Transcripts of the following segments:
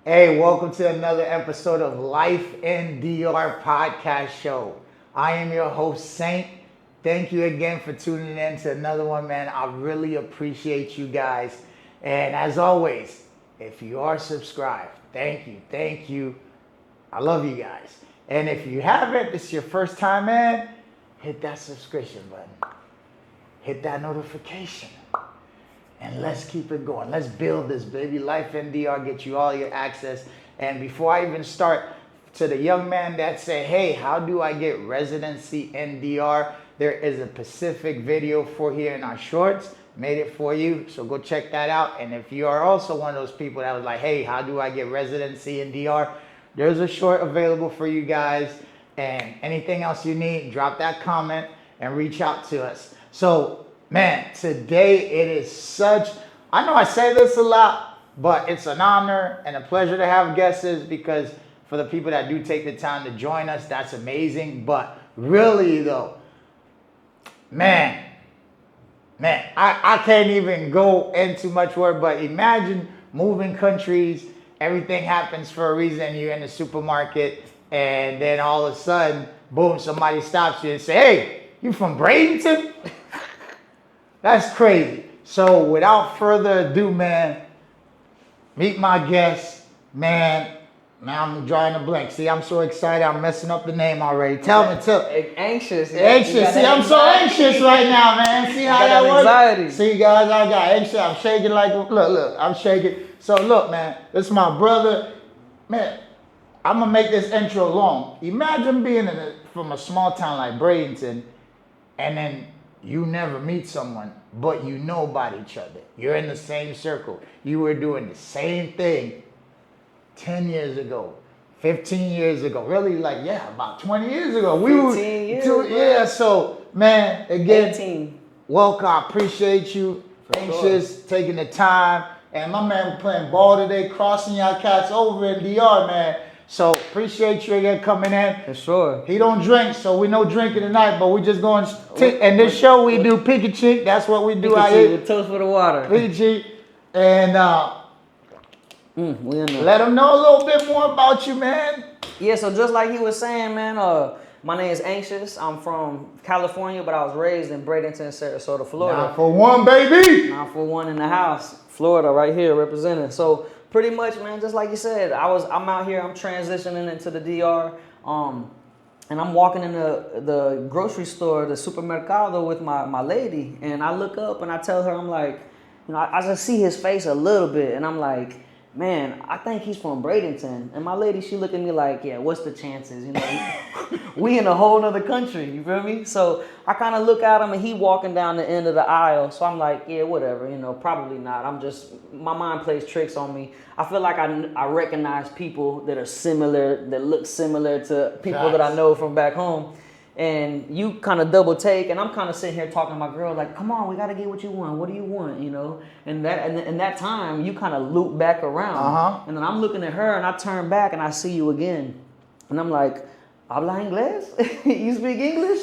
Hey, welcome to another episode of Life in DR podcast show. I am your host, Saint. Thank you again for tuning in to another one, man. I really appreciate you guys. And as always, if you are subscribed, thank you. I love you guys. And if you haven't, this is your first time in, hit that subscription button. Hit that notification. And let's keep it going. Let's build this, baby. Life in DR, get you all your access. And before I even start, to the young man that said, hey, how do I get residency in DR? There is a specific video for here in our shorts. Made it for you, so go check that out. And if you are also one of those people that was like, hey, how do I get residency in DR? There's a short available for you guys. And anything else you need, drop that comment and reach out to us. So, man, today it is such, I know I say this a lot, but it's an honor and a pleasure to have guests because for the people that do take the time to join us, that's amazing. But really though, man, I can't even go into much word, but imagine moving countries, everything happens for a reason. You're in the supermarket and then all of a sudden, boom, somebody stops you and say, hey, you from Bradenton? That's crazy. So without further ado, man, meet my guest, man. Now I'm drawing a blank. See, I'm so excited. I'm messing up the name already. Tell me. Anxious. Anxious. See, I'm so anxious right now, man. See how that works? Anxiety. See, guys, I got anxious. I'm shaking like, look, I'm shaking. So look, man, this is my brother. Man, I'm going to make this intro long. Imagine being from a small town like Bradenton and then you never meet someone, but you know about each other. You're in the same circle. You were doing the same thing 10 years ago, 15 years ago. Really, about 20 years ago. 15 years. Yeah, so, man, again, 18. welcome. I appreciate you. Anxious, taking the time. And my man was playing ball today, crossing y'all cats over in DR, man. So appreciate you again coming in. For sure. He don't drink, so we no drinking tonight, but we just going and this show we do pick a cheek. That's what we do out here. With toast for the water. Pick a cheek. And we in there. let them know a little bit more about you, man. Yeah, so just like he was saying, man, my name is Anxious. I'm from California, but I was raised in Bradenton, Sarasota, Florida. 941, baby. 941 in the house. Florida right here representing. So pretty much, man, just like you said, I'm out here, I'm transitioning into the DR. And I'm walking in the grocery store, the supermercado with my lady, and I look up and I tell her, I'm like, I just see his face a little bit, and I'm like, man, I think he's from Bradenton. And my lady, she looked at me like, yeah, what's the chances? We in a whole nother country, you feel me? So I kind of look at him and he walking down the end of the aisle. So I'm like, yeah, whatever, probably not. My mind plays tricks on me. I feel like I recognize people that are similar, that look similar to people that I know from back home. And you kind of double take, and I'm kind of sitting here talking to my girl like, come on, we got to get what you want. What do you want, And that time, you kind of loop back around. Uh-huh. And then I'm looking at her, and I turn back, and I see you again. And I'm like, habla inglés? You speak English?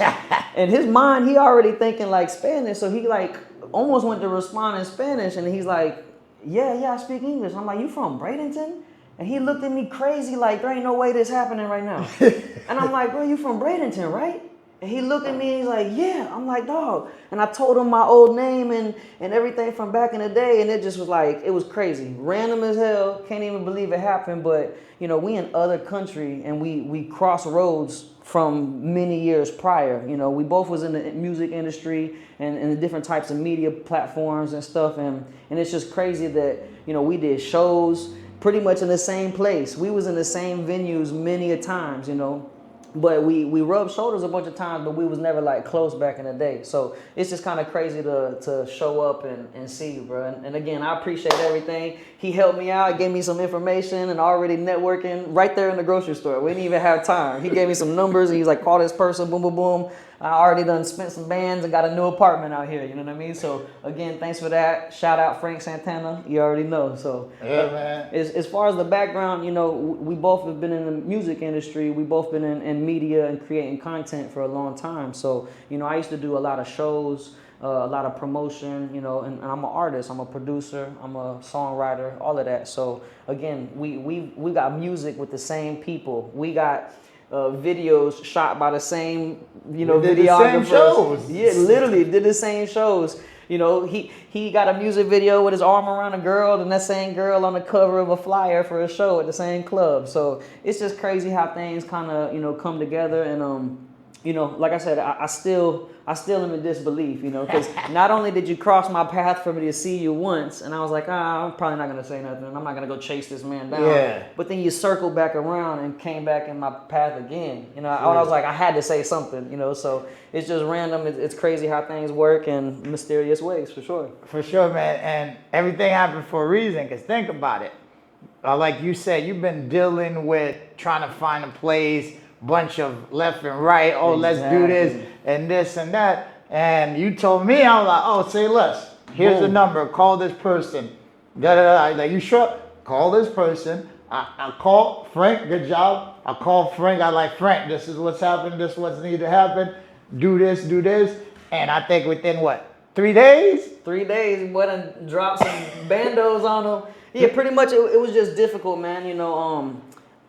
In his mind, he already thinking like Spanish, so he like almost went to respond in Spanish, and he's like, yeah, I speak English. I'm like, you from Bradenton? And he looked at me crazy like, there ain't no way this happening right now. And I'm like, bro, you from Bradenton, right? And he looked at me and he's like, yeah. I'm like, dog. And I told him my old name and everything from back in the day. And it just was like, it was crazy. Random as hell. Can't even believe it happened. But, we in other country and we cross roads from many years prior. We both was in the music industry and the different types of media platforms and stuff. And it's just crazy that, we did shows pretty much in the same place. We was in the same venues many a times, but we rubbed shoulders a bunch of times, but we was never like close back in the day. So it's just kind of crazy to show up and see you, bro. And again, I appreciate everything. He helped me out, gave me some information and already networking right there in the grocery store. We didn't even have time. He gave me some numbers and he's like, call this person, boom, boom, boom. I already done spent some bands and got a new apartment out here, you know what I mean? So again, thanks for that. Shout out Frank Santana, you already know. So yeah, man. As far as the background, we both have been in the music industry. We both been in media and creating content for a long time. So, I used to do a lot of shows a lot of promotion, you know, and I'm an artist, I'm a producer, I'm a songwriter, all of that. So again, we got music with the same people. We got videos shot by the same, you know, did the videographers. same shows. Yeah, literally did the same shows. You know, he got a music video with his arm around a girl, and that same girl on the cover of a flyer for a show at the same club. So it's just crazy how things kind of, you know, come together. And you know, like I said, I still am in disbelief, you know, because not only did you cross my path for me to see you once, and I was like, I'm probably not gonna say nothing, I'm not gonna go chase this man down. Yeah. But then you circled back around and came back in my path again. You know, I was like, I had to say something, you know. So it's just random. It's crazy how things work in mysterious ways, for sure. For sure, man. And everything happened for a reason. Because think about it. Like you said, you've been dealing with trying to find a place, bunch of left and right. Oh, let's do this and this and that. And you told me, I was like, oh, say less. Here's the number. Call this person. Da da da. Like, you sure? Call this person. I call Frank. Good job. I call Frank. I like, Frank, this is what's happening. This is what's needed to happen. Do this, do this. And I think within what? 3 days? 3 days, boy, done dropped some bandos on them. Yeah, pretty much it was just difficult, man. You know,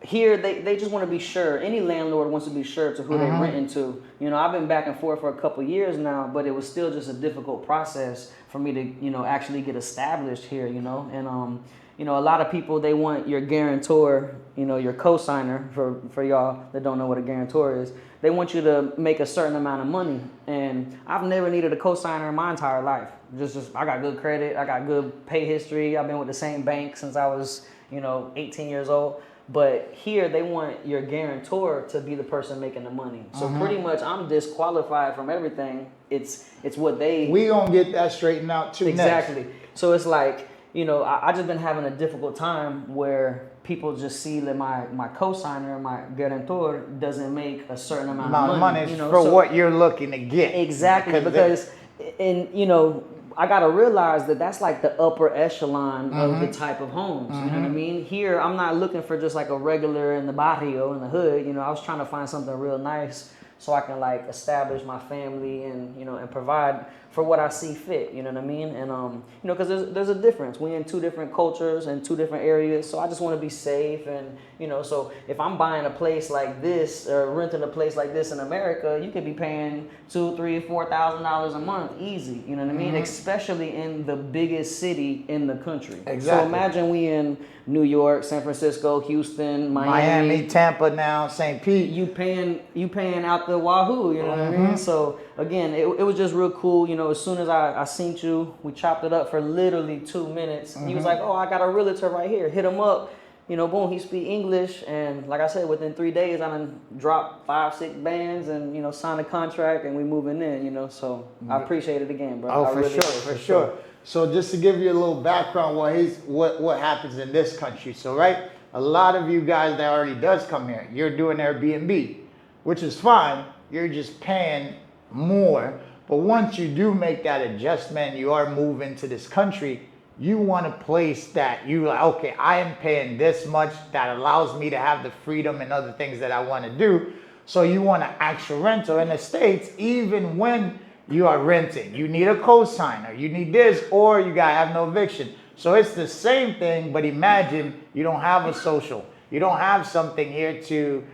here they just want to be sure. Any landlord wants to be sure to who they're renting to. You know, I've been back and forth for a couple years now, but it was still just a difficult process for me to, you know, actually get established here, you know. And you know, a lot of people, they want your guarantor, you know, your co-signer, for y'all that don't know what a guarantor is. They want you to make a certain amount of money. And I've never needed a co-signer in my entire life. Just I got good credit, I got good pay history. I've been with the same bank since I was, you know, 18 years old. But here they want your guarantor to be the person making the money. So pretty much I'm disqualified from everything. It's what they... We gonna get that straightened out too. Exactly. Next. So it's like, you know, I just been having a difficult time where people just see that my co-signer, my guarantor, doesn't make a certain amount of money. You know, for what you're looking to get. Exactly, because you know, I gotta realize that that's like the upper echelon of the type of homes. You know what I mean? Here, I'm not looking for just like a regular in the barrio, in the hood. You know, I was trying to find something real nice so I can like establish my family and, you know, and provide for what I see fit, you know what I mean? And, you know, because there's a difference. We're in two different cultures and two different areas, so I just want to be safe. And, you know, so if I'm buying a place like this or renting a place like this in America, you could be paying $2,000, $3,000, $4,000 a month easy, you know what I mean? Especially in the biggest city in the country. Exactly. So imagine we in New York, San Francisco, Houston, Miami, Tampa now, St. Pete. You paying out the wahoo, you know what I mean? So again, it was just real cool. You know, as soon as I seen you, we chopped it up for literally 2 minutes. He was like, oh, I got a realtor right here. Hit him up. You know, boom, he speak English. And like I said, within 3 days, I done dropped 5, 6 bands and, you know, signed a contract and we moving in, you know. So I appreciate it again, bro. Oh, for sure. So just to give you a little background, what happens in this country. So, right, a lot of you guys that already does come here, you're doing Airbnb, which is fine. You're just paying more. But once you do make that adjustment, you are moving to this country, you want a place that you like, okay, I am paying this much that allows me to have the freedom and other things that I want to do. So you want an actual rental. In the States, even when you are renting, you need a co-signer, you need this, or you gotta have no eviction. So it's the same thing, but imagine you don't have a social. You don't have something here to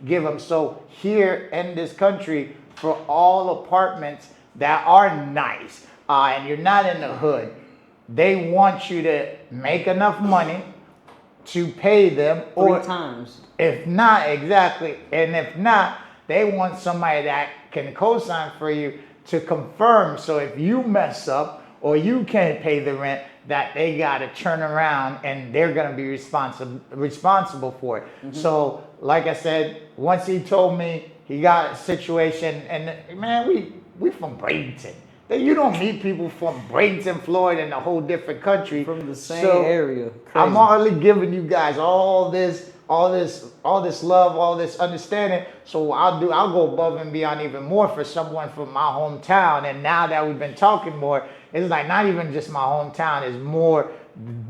give them. So here in this country, for all apartments that are nice, and you're not in the hood, they want you to make enough money to pay them, or 3 times. If not, exactly, and if not, they want somebody that can co-sign for you to confirm. So if you mess up or you can't pay the rent, that they got to turn around and they're going to be responsible for it. So like I said, once he told me he got a situation, and man, we from Bradenton. You don't meet people from Bradenton, Florida, in a whole different country. From the same area. Crazy. I'm already giving you guys all this love, all this understanding. So I'll go above and beyond even more for someone from my hometown. And now that we've been talking more, it's like not even just my hometown, it's more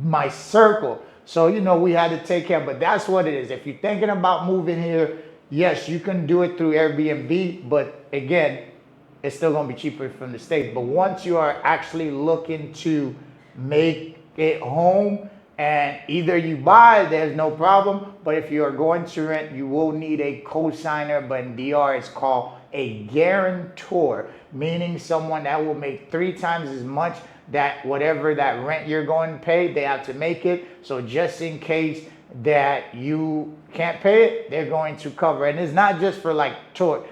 my circle. So, you know, we had to take care, but that's what it is. If you're thinking about moving here, yes, you can do it through Airbnb, but again, it's still gonna be cheaper from the States. But once you are actually looking to make it home, and either you buy, there's no problem. But if you are going to rent, you will need a co-signer. But in DR, it's called a guarantor, meaning someone that will make 3 times as much that whatever that rent you're going to pay, they have to make it. So just in case that you can't pay it, they're going to cover. And it's not just for like tour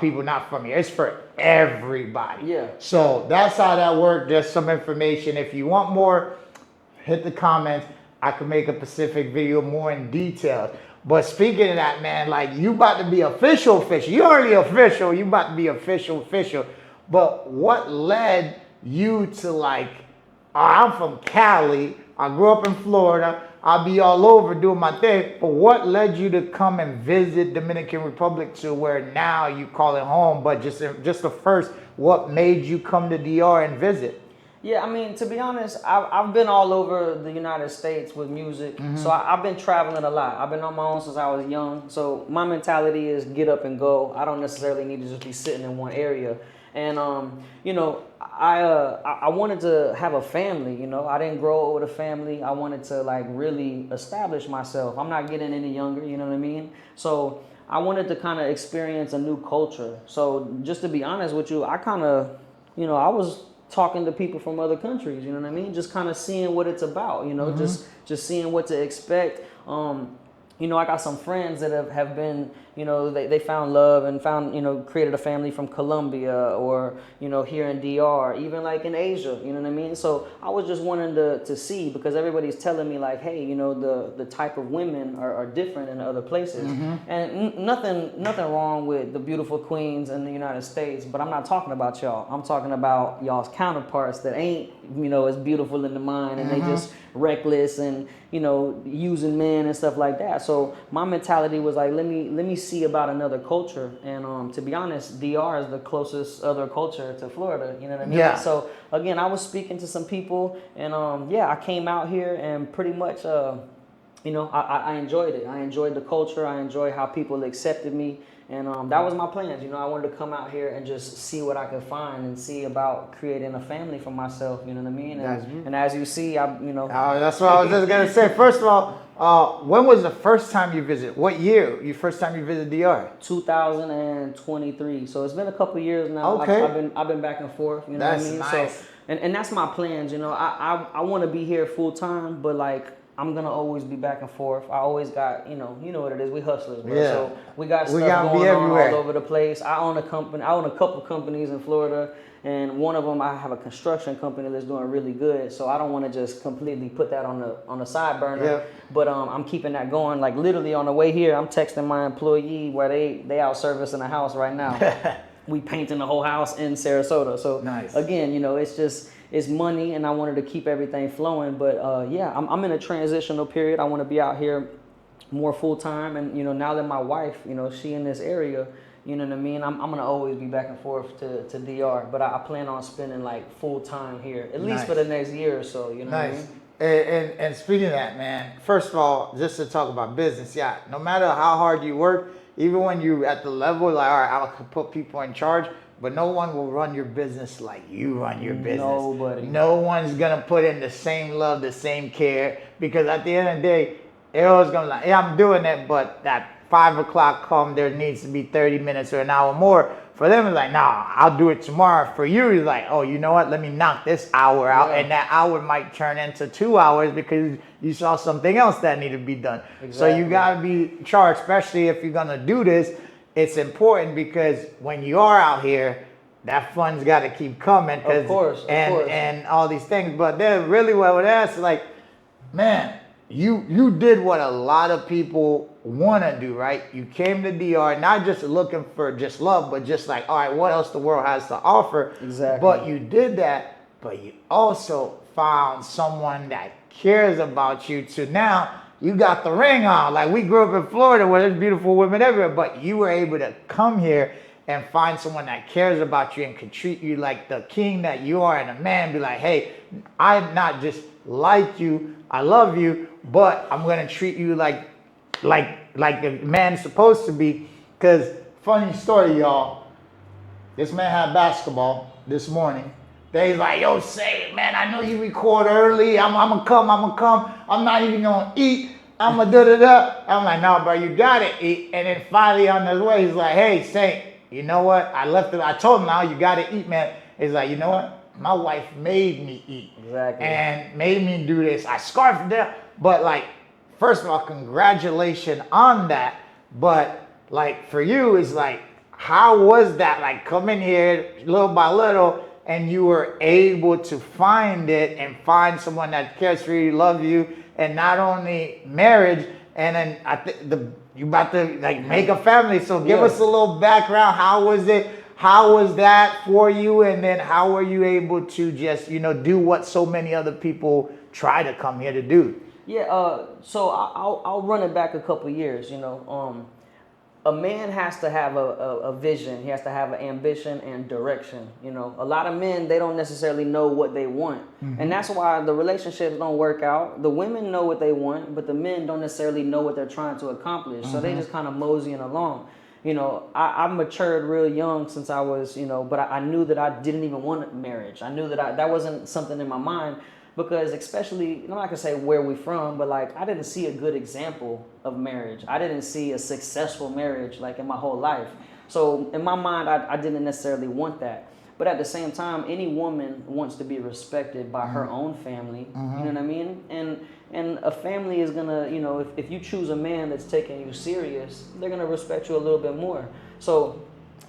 people not from here. It's for everybody. Yeah. So that's how that works. Just some information. If you want more, hit the comments. I can make a specific video more in detail. But speaking of that, man, like you about to be official. You already official. You about to be official. But what led you to like, I'm from Cali. I grew up in Florida. I'll be all over doing my thing. But what led you to come and visit Dominican Republic to where now you call it home? But just the first, what made you come to DR and visit? Yeah, I mean, to be honest, I've been all over the United States with music. So I've been traveling a lot. I've been on my own since I was young. So my mentality is get up and go. I don't necessarily need to just be sitting in one area. And, you know, I wanted to have a family, you know. I didn't grow up with a family. I wanted to, like, really establish myself. I'm not getting any younger, you know what I mean? So I wanted to kind of experience a new culture. So just to be honest with you, I kind of, you know, I was talking to people from other countries, you know what I mean? Just kind of seeing what it's about, you know, just seeing what to expect. You know, I got some friends that have been, you know, they found love and found, you know, created a family from Colombia or, you know, here in DR, even like in Asia, you know what I mean? So I was just wanting to see, because everybody's telling me like, hey, you know, the type of women are different in other places. And nothing wrong with the beautiful queens in the United States, but I'm not talking about y'all. I'm talking about y'all's counterparts that ain't, you know, as beautiful in the mind, and they just reckless and, you know, using men and stuff like that. So my mentality was like, let me see about another culture. And to be honest, DR is the closest other culture to Florida, you know what I mean? Yeah. So again, I was speaking to some people, and yeah, I came out here and pretty much you know, I enjoyed it. I enjoyed the culture. I enjoyed how people accepted me. And that was my plans. You know, I wanted to come out here and just see what I could find and see about creating a family for myself. You know what I mean? And as you see, you know. That's what I was just going to say. First of all, when was the first time you visited? What year? First time you visited DR? 2023. So it's been a couple years now. Okay. I've been back and forth. You know That's what I mean? nice. So, and that's my plans. You know, I want to be here full time, but like, I'm gonna always be back and forth. I always got, you know what it is. We hustlers, bro. Yeah. So we got stuff going on all over the place. I own a company. I own a couple companies in Florida, and one of them I have a construction company that's doing really good. So I don't want to just completely put that on the side burner. Yeah. But I'm keeping that going. Like literally on the way here, I'm texting my employee where they out servicing a house right now. We painting the whole house in Sarasota. So nice. Again, you know, it's money, and I wanted to keep everything flowing. But yeah, I'm in a transitional period. I want to be out here more full time, and you know, now that my wife, you know, she in this area, you know what I mean. I'm gonna always be back and forth to DR, but I plan on spending like full time here, at least for the next year or so. You know what I mean? And speaking of that, man, first of all, just to talk about business, yeah, no matter how hard you work, even when you're at the level, like, all right, I can put people in charge, but no one will run your business like you run your business. Nobody. No one's going to put in the same love, the same care, because at the end of the day, they're always going to be like, yeah, I'm doing it, but that 5 o'clock come, there needs to be 30 minutes or an hour more. For them, it's like, nah, I'll do it tomorrow. For you, it's like, oh, you know what? Let me knock this hour out. And that hour might turn into 2 hours because you saw something else that needed to be done. Exactly. So you got to be charged, especially if you're going to do this. It's important because when you are out here, that fund's got to keep coming. Of course. And all these things. But then really what I would ask, like, man, you did what a lot of people want to do, right? You came to DR not just looking for just love, but just like, all right, what else the world has to offer. Exactly. But you did that, but you also found someone that cares about you to now you got the ring on. Like, we grew up in Florida where there's beautiful women everywhere, but you were able to come here and find someone that cares about you and can treat you like the king that you are, and a man be like, hey, I'm not just like you, I love you, but I'm gonna treat you like a man's supposed to be. Because funny story, y'all, This man had basketball this morning. Then he's like, yo, say, man, I know you record early. I'm gonna come. I'm not even gonna eat. I'm gonna da-da-da. I'm like, no, bro, you gotta eat. And then finally on his way, he's like, hey, Saint, you know what? I told him now, you gotta eat, man. He's like, you know what? My wife made me eat. Exactly. And made me do this. I scarfed it. But like, first of all, congratulations on that. But like for you, it's like, how was that? Like coming here little by little, and you were able to find it and find someone that cares for you, love you, and not only marriage, and then I think you about to like make a family. So give us a little background. How was it? How was that for you? And then how were you able to just, do what so many other people try to come here to do? Yeah, so I'll run it back a couple years, a man has to have a vision. He has to have an ambition and direction. A lot of men, they don't necessarily know what they want. Mm-hmm. And that's why the relationships don't work out. The women know what they want, but the men don't necessarily know what they're trying to accomplish. Mm-hmm. So they just kind of moseying along. I matured real young since I was, but I knew that I didn't even want marriage. I knew that that wasn't something in my mind. Because especially, I'm not gonna say where we're from, but like I didn't see a good example of marriage. I didn't see a successful marriage like in my whole life. So in my mind, I didn't necessarily want that. But at the same time, any woman wants to be respected by her own family. Mm-hmm. You know what I mean? And a family is gonna, if you choose a man that's taking you serious, they're gonna respect you a little bit more. So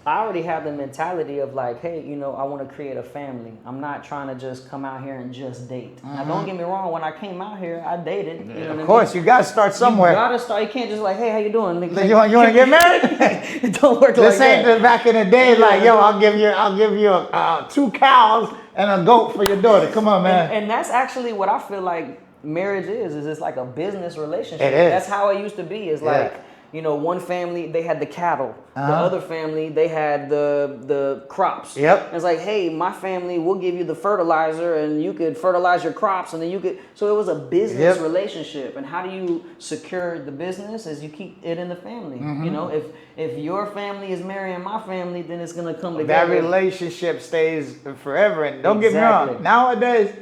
I already have the mentality of like, hey, I want to create a family. I'm not trying to just come out here and just date. Mm-hmm. Now, don't get me wrong. When I came out here, I dated. Of course, you got to start somewhere. You got to start. You can't just like, hey, how you doing? Like, you want to get married? It don't work this like ain't that. Back in the day, like, yo, I'll give you 2 cows and a goat for your daughter. Come on, man. And that's actually what I feel like marriage is it's like a business relationship. It is. That's how it used to be. It's like, one family, they had the cattle. Uh-huh. The other family, they had the crops. Yep. And it's like, hey, my family, we'll give you the fertilizer and you could fertilize your crops and then you could. So it was a business relationship. And how do you secure the business? Is you keep it in the family. Mm-hmm. If your family is marrying my family, then it's going to come together. That relationship stays forever. And don't get me wrong, nowadays,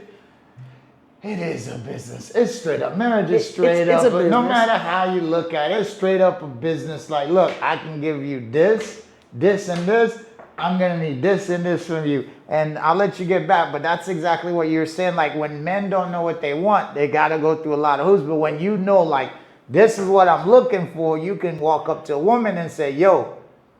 it is a business. It's straight up. Marriage is straight up. But no matter how you look at it, it's straight up a business. Like, look, I can give you this, this, and this. I'm going to need this and this from you. And I'll let you get back. But that's exactly what you're saying. Like, when men don't know what they want, they got to go through a lot of hoops. But when you know, like, this is what I'm looking for, you can walk up to a woman and say, yo,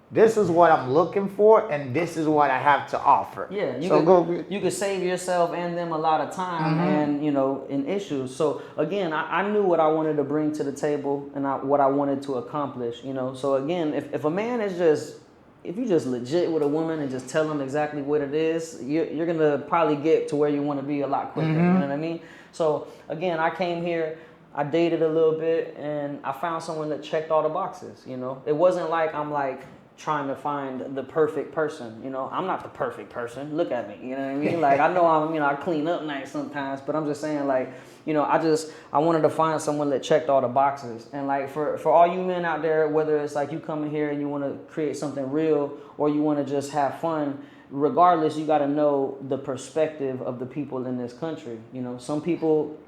this is what I'm looking for, and this is what I have to offer. Yeah, you could save yourself and them a lot of time and, in issues. So, again, I knew what I wanted to bring to the table and what I wanted to accomplish, So, again, if a man is if you just legit with a woman and just tell them exactly what it is, you're going to probably get to where you want to be a lot quicker, you know what I mean? So, again, I came here, I dated a little bit, and I found someone that checked all the boxes, It wasn't like I'm like trying to find the perfect person, I'm not the perfect person. Look at me, you know what I mean? Like, I know I clean up nice sometimes, but I'm just saying, like, I wanted to find someone that checked all the boxes. And like for all you men out there, whether it's like you coming here and you want to create something real or you want to just have fun, regardless, you got to know the perspective of the people in this country.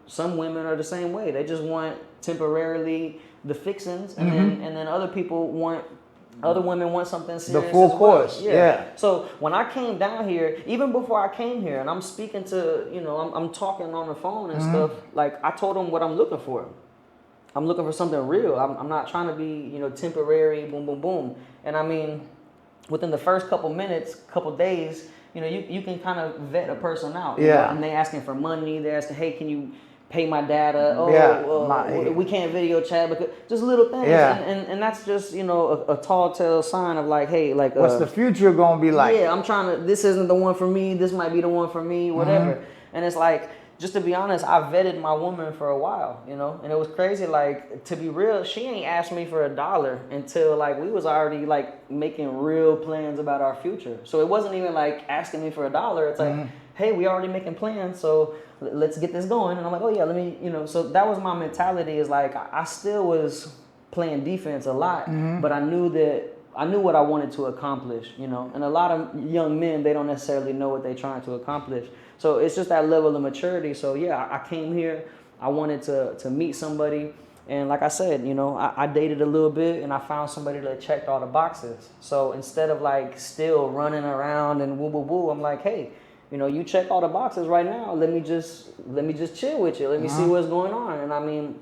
Some women are the same way. They just want temporarily the fixings, and then other women want something serious. The full course. Yeah. So when I came down here, even before I came here, and I'm speaking to, I'm talking on the phone and stuff, like I told them what I'm looking for. I'm looking for something real. I'm not trying to be, temporary, boom, boom, boom. And I mean, within the first couple minutes, couple days, you can kind of vet a person out. And they asking for money. They're asking, hey, can you pay my data? We can't video chat, because just little things. And that's just, a tall tale sign of like, hey, like what's the future gonna be like? Yeah, I'm trying to, this isn't the one for me, this might be the one for me, whatever. And it's like, just to be honest, I vetted my woman for a while, and it was crazy. Like, to be real, she ain't asked me for $1 until like we was already like making real plans about our future. So it wasn't even like asking me for $1. It's like, hey, we already making plans, so let's get this going. And I'm like, oh yeah, let me, so that was my mentality, is like, I still was playing defense a lot, but I knew that I knew what I wanted to accomplish, you know. And a lot of young men, they don't necessarily know what they're trying to accomplish. So it's just that level of maturity. So yeah, I came here. I wanted to meet somebody. And like I said, you know, I dated a little bit and I found somebody that checked all the boxes. So instead of like still running around and woo woo woo, I'm like, hey, you know, you check all the boxes right now. Let me just chill with you. Let me see what's going on. And I mean,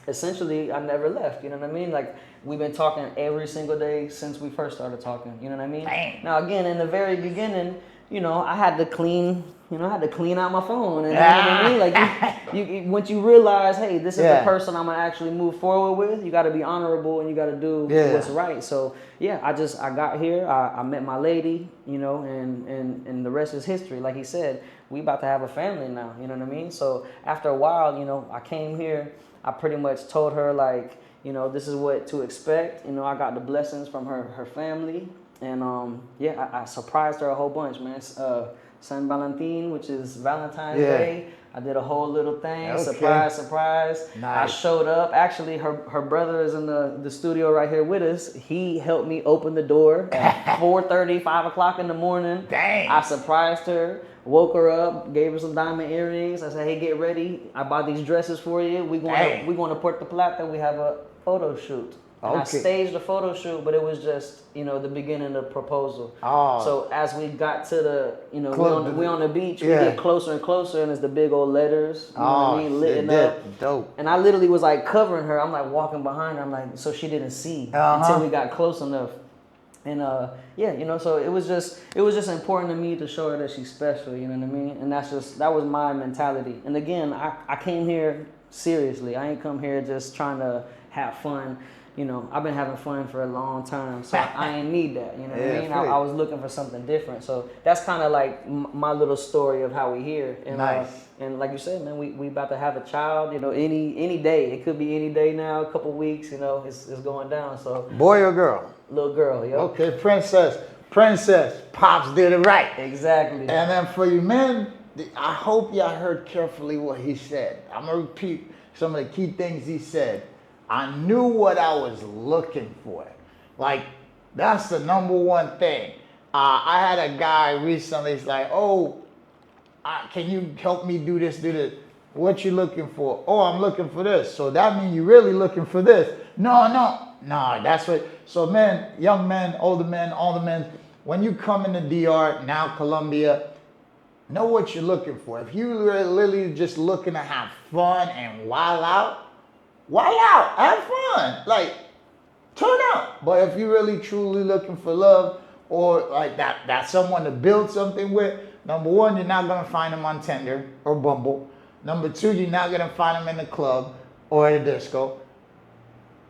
essentially, I never left. You know what I mean? Like we've been talking every single day since we first started talking. You know what I mean? Dang. Now again, in the very beginning, you know, I had to clean out my phone, and you know what I mean. Like you once you realize, hey, this is the person I'm gonna actually move forward with. You got to be honorable and you got to do what's right. So yeah, I got here. I met my lady, you know, and the rest is history. Like he said, we about to have a family now. You know what I mean? So after a while, you know, I came here. I pretty much told her like, you know, this is what to expect. You know, I got the blessings from her family. And I surprised her a whole bunch, man. San Valentin, which is Valentine's Day. I did a whole little thing. Okay. Surprise. Nice. I showed up. Actually, her brother is in the studio right here with us. He helped me open the door at 4:30, 5 o'clock in the morning. Dang. I surprised her, woke her up, gave her some diamond earrings. I said, hey, get ready. I bought these dresses for you. We're going to Puerto Plata. We have a photo shoot. And I staged a photo shoot, but it was just, you know, the beginning of the proposal. Oh. So as we got to the, you know, we on the beach, we get closer and closer, and it's the big old letters, you know what I mean, lit up. Dope. And I literally was like covering her. I'm like walking behind her. I'm like, so she didn't see until we got close enough. And you know, so it was just important to me to show her that she's special, you know what I mean? And that was my mentality. And again, I came here seriously. I ain't come here just trying to have fun. You know, I've been having fun for a long time, so I ain't need that. You know what I mean? I was looking for something different. So that's kind of like my little story of how we here. And, nice. And like you said, man, we about to have a child. You know, any day. It could be any day now. A couple weeks. You know, it's going down. So boy or girl? Little girl. Yo. Okay, princess. Pops did it right. Exactly. And then for you men, I hope y'all heard carefully what he said. I'm gonna repeat some of the key things he said. I knew what I was looking for. Like, that's the number one thing. I had a guy recently, he's like, can you help me do this? What you looking for? Oh, I'm looking for this. So that means you really looking for this. No, that's what. So men, young men, older men, all the men, when you come in the DR, now Colombia, know what you're looking for. If you really just looking to have fun and wild out, have fun, like turn out. But if you're really truly looking for love or like that someone to build something with, number one, you're not gonna find them on Tinder or Bumble. Number two, you're not gonna find them in the club or at a disco.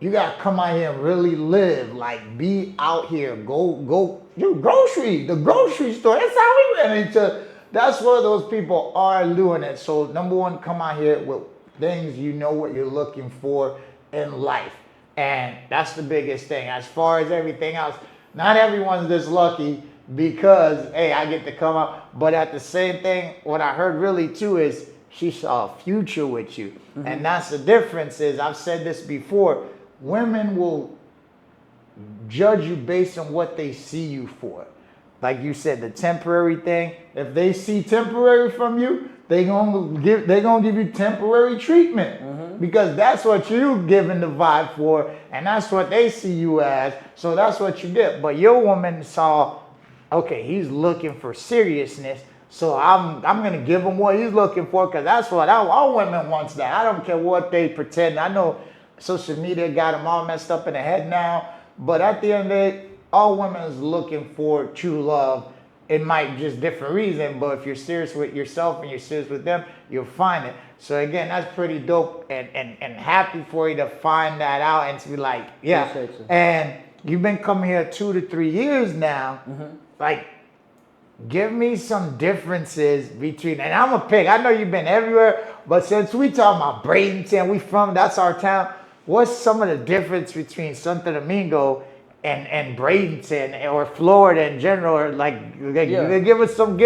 You gotta come out here and really live, like be out here, go do groceries, the grocery store. That's how we ran into. That's where those people are doing it. So number one, come out here with things you know what you're looking for in life. And that's the biggest thing. As far as everything else, not everyone's this lucky because, hey, I get to come out. But at the same thing, what I heard really too is she saw a future with you. Mm-hmm. And that's the difference is, I've said this before, women will judge you based on what they see you for. Like you said, the temporary thing, if they see temporary from you, they gonna give you temporary treatment because that's what you giving the vibe for, and that's what they see you as. So that's what you get. But your woman saw, okay, he's looking for seriousness, so I'm gonna give him what he's looking for because that's what our women wants. That I don't care what they pretend. I know social media got them all messed up in the head now, but at the end of the day, all women is looking for true love. It might just different reason, but if you're serious with yourself and you're serious with them, you'll find it. So again, that's pretty dope and happy for you to find that out and to be like, yeah. And you've been coming here 2 to 3 years now. Mm-hmm. Like, give me some differences between, and I'm a pig. I know you've been everywhere, but since we talking about Bradenton, that's our town. What's some of the difference between Santo Domingo and Bradenton or Florida in general, or like Yeah. give us some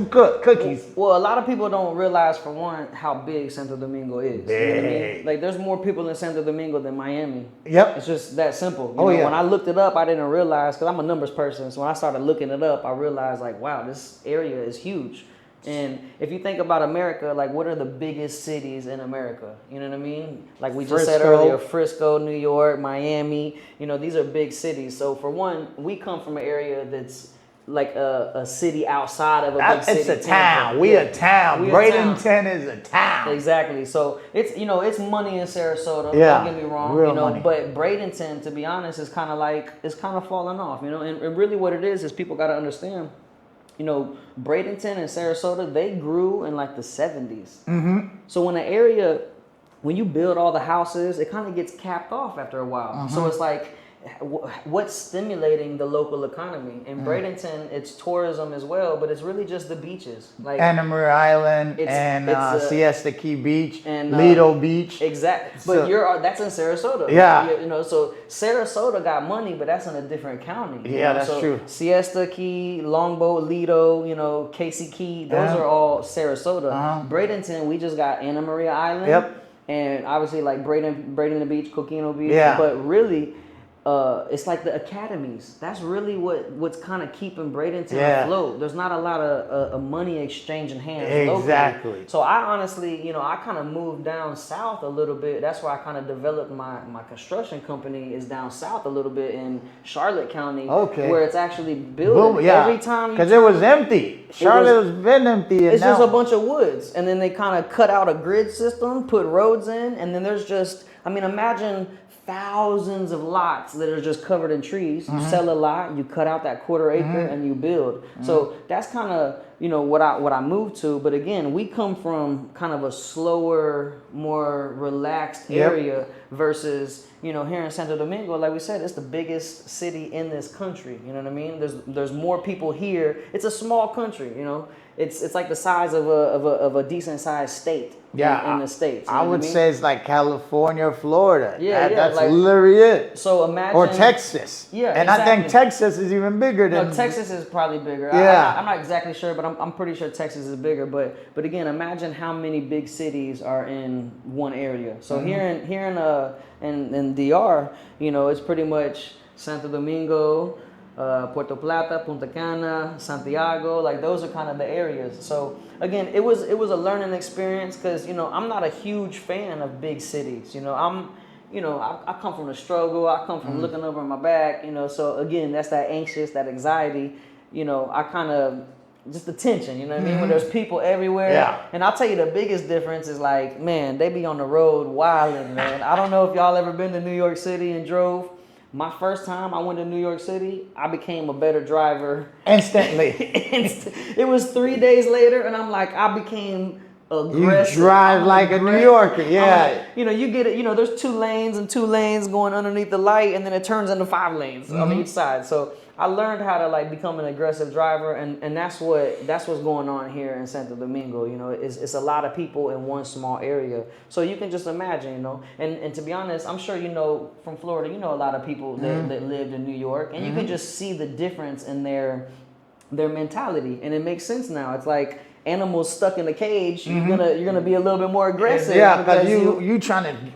cookies. Well, a lot of people don't realize, for one, how big Santo Domingo is. You know what I mean? Big. Like, there's more people in Santo Domingo than Miami. Yep. It's just that simple. Oh, yeah. When I looked it up, I didn't realize, because I'm a numbers person, so when I started looking it up, I realized, like, wow, this area is huge. And if you think about America, like, what are the biggest cities in America? You know what I mean? Like we just said Frisco. earlier, Frisco, New York, Miami, these are big cities. So for one, we come from an area that's like a city outside of a big city. It's a town. We a town. Bradenton is a town. Exactly. So it's money in Sarasota. Yeah, Don't get me wrong. real money. But Bradenton, to be honest, is kind of falling off. And really what it is people got to understand. Bradenton and Sarasota, they grew in like the 70s. Mm-hmm. So when you build all the houses, it kind of gets capped off after a while. Mm-hmm. So it's like, what's stimulating the local economy? In Bradenton, it's tourism as well, but it's really just the beaches. Like Anna Maria Island and Siesta Key Beach and Lido Beach. Exactly. But that's in Sarasota. Yeah. So Sarasota got money, but that's in a different county. Yeah, that's true. Siesta Key, Longboat, Lido, Casey Key, those are all Sarasota. Bradenton, we just got Anna Maria Island. Yep. And obviously like Bradenton Beach, Coquino Beach. Yeah. But really, it's like the academies. That's really what's kind of keeping Bradenton afloat. There's not a lot of money exchanging hands Exactly. locally. So I honestly, I kind of moved down south a little bit. That's where I kind of developed my construction company is down south a little bit in Charlotte County. Okay. Where it's actually building. Every time because it was empty. Charlotte has been empty. It's just a bunch of woods. And then they kind of cut out a grid system, put roads in, and then there's just, imagine thousands of lots that are just covered in trees. You sell a lot, you cut out that quarter acre, and you build. So that's kind of what I moved to. But again, we come from kind of a slower, more relaxed area versus here in Santo Domingo. Like we said, it's the biggest city in this country. You know what I mean? There's more people here. It's a small country. It's like the size of a decent sized state. In the States. I would say it's like California, Florida. That's like, literally it. So imagine. Or Texas. Yeah, and exactly. I think Texas is even bigger than. No, Texas is probably bigger. Yeah. I'm not exactly sure, but I'm pretty sure Texas is bigger. But again, imagine how many big cities are in one area. So here in DR, it's pretty much Santo Domingo, Puerto Plata, Punta Cana, Santiago, like those are kind of the areas. So again, it was a learning experience because I'm not a huge fan of big cities. I come from the struggle. I come from looking over my back. So again, that's that anxious, that anxiety. I kind of just the tension. You know what I mean? When there's people everywhere. Yeah. And I'll tell you the biggest difference is like, man, they be on the road wilding, man. I don't know if y'all ever been to New York City and drove. My first time I went to New York City, I became a better driver. Instantly. It was 3 days later, and I'm like, I became aggressive. You drive like a New Yorker, yeah. You get it, there's 2 lanes and 2 lanes going underneath the light, and then it turns into 5 lanes on each side. So I learned how to like become an aggressive driver, and that's what's going on here in Santo Domingo. It's a lot of people in one small area. So you can just imagine, and to be honest, I'm sure from Florida, a lot of people that lived in New York, and you can just see the difference in their mentality, and it makes sense now. It's like animals stuck in a cage. You're gonna be a little bit more aggressive. Yeah, because you trying to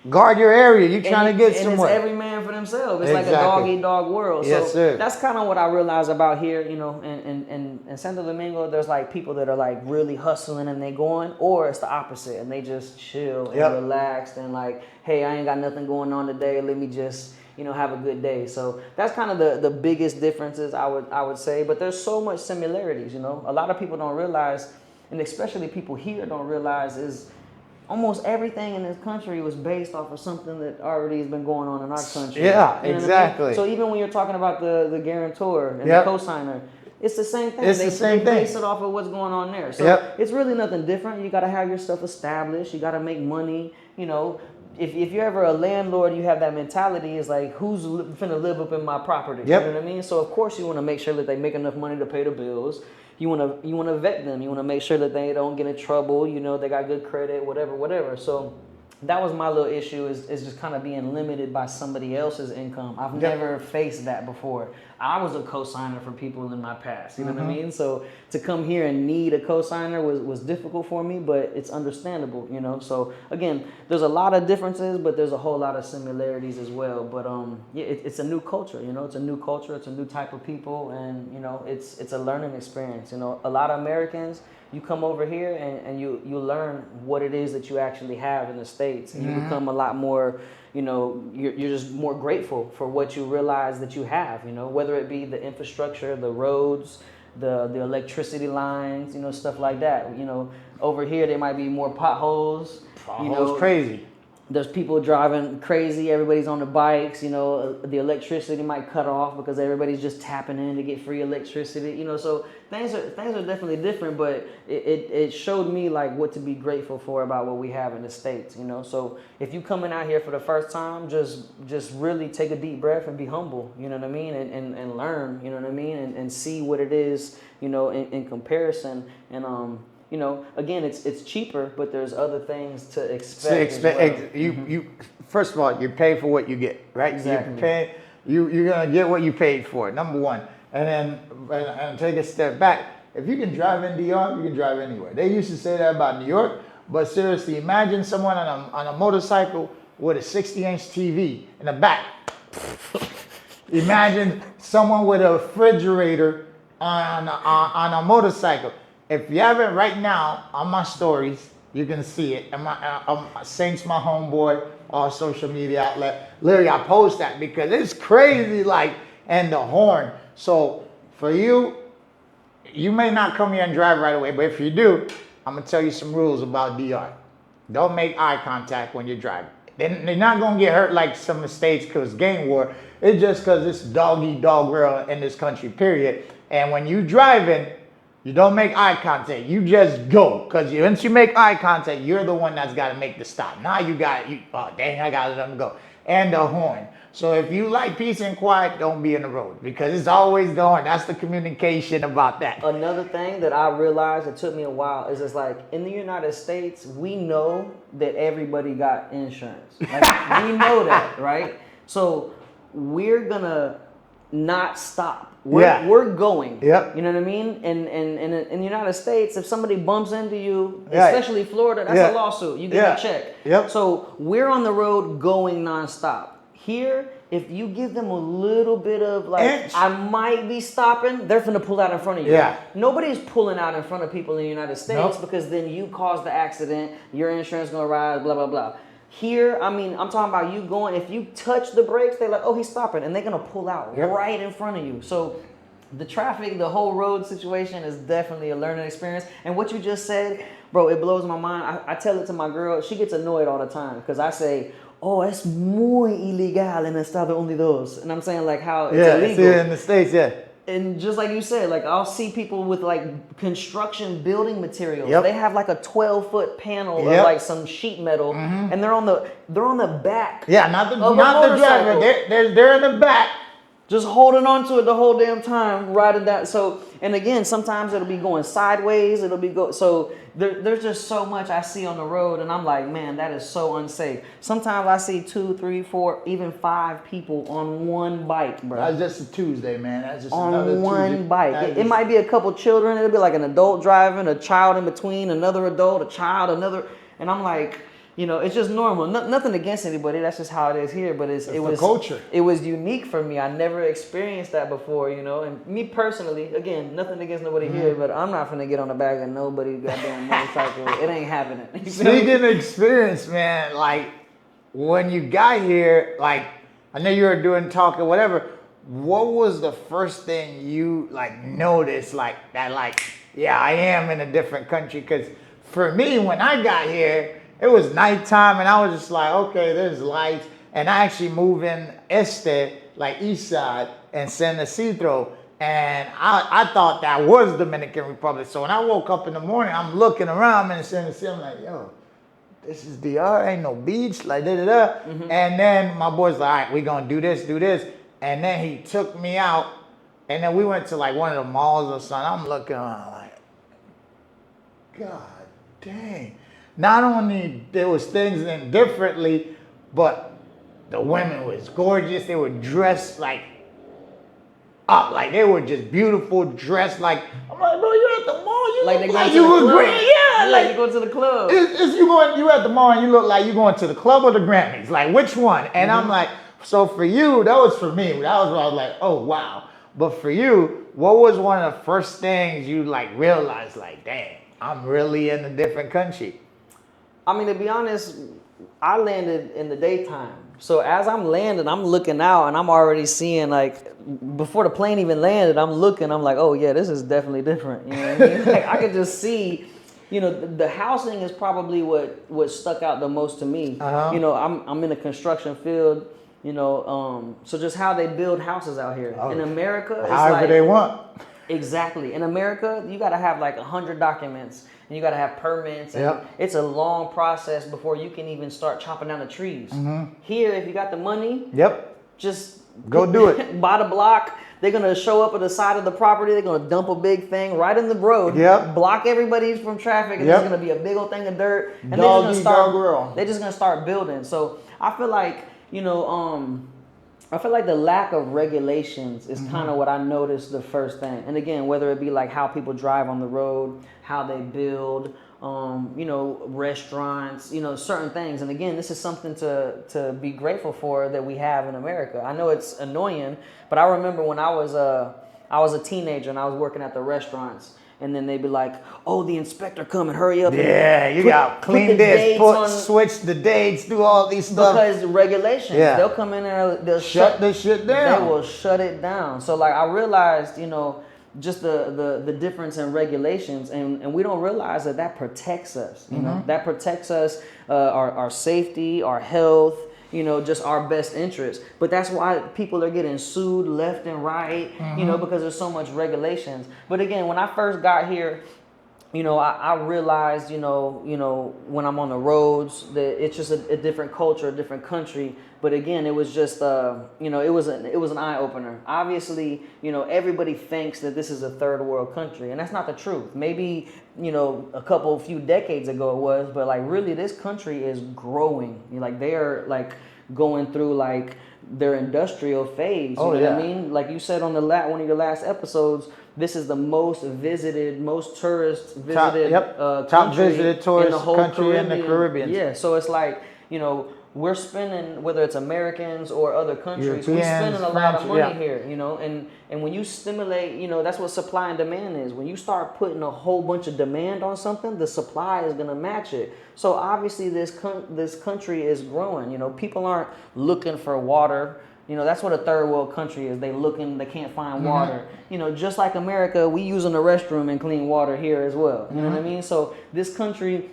guard your area. You trying to get somewhere. And it's every man for themselves. It's like a dog-eat-dog world. Yes, sir. That's kind of what I realized about here, in Santo Domingo, there's like people that are like really hustling and they going, or it's the opposite and they just chill and relaxed and like, hey, I ain't got nothing going on today. Let me just, have a good day. So that's kind of the biggest differences I would say. But there's so much similarities, A lot of people don't realize, and especially people here don't realize, is almost everything in this country was based off of something that already has been going on in our country. Yeah, exactly. So even when you're talking about the guarantor and the cosigner, it's the same thing. It's the same thing. They base it off of what's going on there. So it's really nothing different. You got to have your stuff established. You got to make money. If you're ever a landlord, you have that mentality. Is like, who's finna live up in my property? You know what I mean? So of course you want to make sure that they make enough money to pay the bills. You want to vet them. You want to make sure that they don't get in trouble. They got good credit, whatever. So that was my little issue is just kind of being limited by somebody else's income. I've never faced that before. I was a co-signer for people in my past, you know what I mean? So to come here and need a co-signer was difficult for me, but it's understandable, you know? So again, there's a lot of differences, but there's a whole lot of similarities as well. But yeah, it's a new culture, you know? It's a new culture, it's a new type of people, and you know, it's a learning experience. You know, a lot of Americans, you come over here and you learn what it is that you actually have in the States, and you become a lot more, you know, you're just more grateful for what you realize that you have, you know, whether it be the infrastructure, the roads, the electricity lines, you know, stuff like that. You know, over here there might be more potholes. You know, Crazy. There's people driving crazy. Everybody's on the bikes. You know, the electricity might cut off because everybody's just tapping in to get free electricity. You know, so things are definitely different. But it showed me like what to be grateful for about what we have in the States. You know, so if you coming out here for the first time, just really take a deep breath and be humble. You know what I mean, and learn. You know what I mean, and see what it is. You know, in comparison and you know, again, it's cheaper, but there's other things to expect. You first of all, you pay for what you get, right? Exactly. You're gonna get what you paid for. Number one, and then and take a step back. If you can drive in DR, you can drive anywhere. They used to say that about New York, but seriously, imagine someone on a motorcycle with a 60-inch TV in the back. Imagine someone with a refrigerator on a motorcycle. If you haven't right now on my stories, you can see it. And Saint's my homeboy, all social media outlet. Literally, I post that because it's crazy, like, and the horn. So for you, you may not come here and drive right away, but if you do, I'm gonna tell you some rules about DR. Don't make eye contact when you're driving. They're not gonna get hurt like some mistakes because gang war. It's just because it's dog eat dog world in this country, period. And when you driving, you don't make eye contact. You just go. Because once you make eye contact, you're the one that's got to make the stop. Now you got, oh, dang, I got to let them go. And the horn. So if you like peace and quiet, don't be in the road. Because it's always the horn. That's the communication about that. Another thing that I realized, it took me a while, is it's like, in the United States, we know that everybody got insurance. Like, we know that, right? So we're going to not stop. We're going. Yep. You know what I mean? And in the United States, if somebody bumps into you, especially Florida, that's a lawsuit. You get a check. Yep. So we're on the road going nonstop. Here, if you give them a little bit of like, I might be stopping, they're finna pull out in front of you. Yeah. Nobody's pulling out in front of people in the United States because then you caused the accident, your insurance gonna rise, blah, blah, blah. Here, I mean, I'm talking about you going, if you touch the brakes, they're like, oh, he's stopping. And they're going to pull out right in front of you. So the traffic, the whole road situation is definitely a learning experience. And what you just said, bro, it blows my mind. I tell it to my girl. She gets annoyed all the time because I say, oh, es muy ilegal en Estados Unidos. And I'm saying like how it's illegal. Yeah, in the States, And just like you said, like I'll see people with like construction building materials. Yep. They have like a 12-foot panel of like some sheet metal, and they're on the back. Yeah, not the driver. They're in the back, just holding on to it the whole damn time, riding that. So, and again, sometimes it'll be going sideways. It'll be so there's just so much I see on the road, and I'm like, man, that is so unsafe. Sometimes I see 2, 3, 4, even 5 people on one bike, bro. That's just a Tuesday, man. That's just on another one Tuesday. bike. It might be a couple children. It'll be like an adult driving, a child in between, another adult, a child, another, and I'm like, you know, it's just normal. Nothing against anybody. That's just how it is here. But it was culture. It was unique for me. I never experienced that before, you know. And me personally, again, nothing against nobody here, but I'm not finna get on the back of nobody's goddamn motorcycle. It ain't happening. Speaking of experience, man, like when you got here, like I know you were doing talk or whatever. What was the first thing you like noticed, like that, like, yeah, I am in a different country? Because for me, when I got here, it was nighttime, and I was just like, okay, there's lights. And I actually moved in Este, like East Side, and San Isidro. And I thought that was Dominican Republic. So when I woke up in the morning, I'm looking around in San Isidro, I'm like, yo, this is DR, ain't no beach, like da-da-da. And then my boy's like, all right, we gonna do this. And then he took me out, and then we went to like one of the malls or something. I'm looking around like, God dang. not only there was things in differently, but the women was gorgeous. They were dressed like up, like they were just beautiful, dressed like. I'm like, bro, you at the mall? You Like look they like go you to the were club. great. Yeah, Yeah, like you go to the club. Is you going? You at the mall and you look like you going to the club or the Grammys? Like which one? And I'm like, so for you, that was for me. That was where I was like, oh wow. But for you, what was one of the first things you like realized? Like, dang, I'm really in a different country. I mean, to be honest, I landed in the daytime. So as I'm landing, I'm looking out and I'm already seeing, like, before the plane even landed, I'm looking, I'm like, oh yeah, this is definitely different. You know what I mean? Like, I could just see, you know, the housing is probably what stuck out the most to me. Uh-huh. You know, I'm in the construction field, you know, so just how they build houses out here. In America, it's However like, they want. Exactly. In America, you got to have like 100 documents and you got to have permits. And Yep. it's a long process before you can even start chopping down the trees. Mm-hmm. Here, if you got the money, Yep. just Go do it. Buy the block. They're going to show up at the side of the property. They're going to dump a big thing right in the road. Yep. Block everybody from traffic. And Yep. there's going to be a big old thing of dirt. And Dog they're just eat going to dog world. They're just going to start building. So I feel like, you know, I feel like the lack of regulations is kind of what I noticed the first thing. And again, whether it be like how people drive on the road, how they build, you know, restaurants, you know, certain things. And again, this is something to be grateful for that we have in America. I know it's annoying, but I remember when I was a teenager and I was working at the restaurants. And then they'd be like, "Oh, the inspector come and hurry up!" Yeah, you got clean the this, dates put on- switch the dates, do all these stuff. Because regulations, Yeah. they'll come in there, they'll Shut this shit down. They will shut it down. So like I realized, you know, just the difference in regulations, and we don't realize that protects us. You know, that protects us, our safety, our health. You know, just our best interest. But that's why people are getting sued left and right, you know, because there's so much regulations. But again, when I first got here, you know, I realized, you know, when I'm on the roads that it's just a different culture, a different country. But again, it was just, you know, it was an eye opener. Obviously, you know, everybody thinks that this is a third world country, and that's not the truth. Maybe, you know, a few decades ago it was, but like really, this country is growing. Like they are like going through like their industrial phase. You know what I mean? Like you said on one of your last episodes. This is the most visited, most tourist visited top visited tourist in the whole country in the Caribbean. Yeah, so it's like, you know, we're spending, whether it's Americans or other countries, we're spending a lot of money here, you know, and when you stimulate, you know, that's what supply and demand is. When you start putting a whole bunch of demand on something, the supply is going to match it. So obviously this country is growing, you know, people aren't looking for water. You know, that's what a third world country is. They can't find water. You know, just like America, we using the restroom and clean water here as well. You know what I mean? So this country,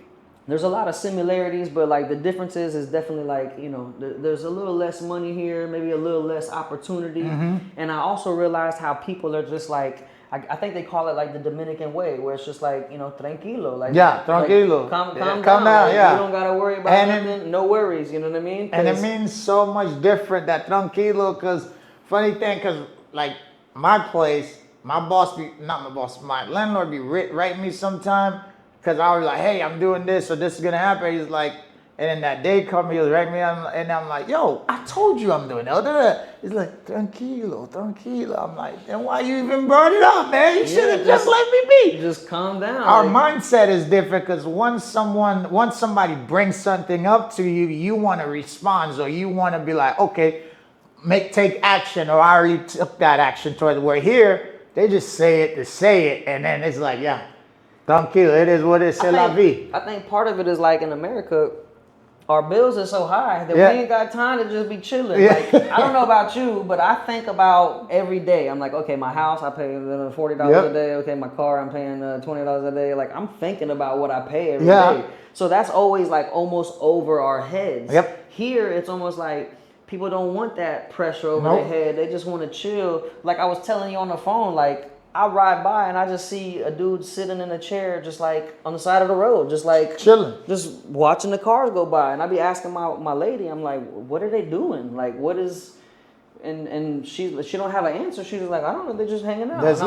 there's a lot of similarities, but like the differences is definitely like, you know, there's a little less money here, maybe a little less opportunity. And I also realized how people are just like, I think they call it like the Dominican way, where it's just like, you know, tranquilo. Like, tranquilo. Like, calm down. Like, yeah. You don't got to worry about nothing. No worries. You know what I mean? And it means so much different, that tranquilo, because funny thing, because like my place, my landlord be writing me sometime, because I was like, hey, I'm doing this, or this is going to happen. He's like, and then that day come, he was writing me, and I'm like, yo, I told you I'm doing that. He's like, tranquilo. I'm like, then why you even brought it up, man? You should have just let me be. Just calm down. Our mindset is different, because once somebody brings something up to you, you want to respond, or you want to be like, okay, take action, or I already took that action towards where here, they just say it to say it, and then it's like, yeah, tranquilo, it is what it is, c'est la vie. I think part of it is like in America, our bills are so high that we ain't got time to just be chilling. Yeah. Like, I don't know about you, but I think about every day. I'm like, okay, my house, I pay $40 a day. Okay, my car, I'm paying $20 a day. Like, I'm thinking about what I pay every day. So that's always like almost over our heads. Here, it's almost like people don't want that pressure over their head. They just want to chill. Like I was telling you on the phone, like, I ride by and I just see a dude sitting in a chair just like on the side of the road, just like chilling, just watching the cars go by. And I be asking my lady, I'm like, what are they doing? Like, what is, and she don't have an answer. She's just like, I don't know, they're just hanging out. And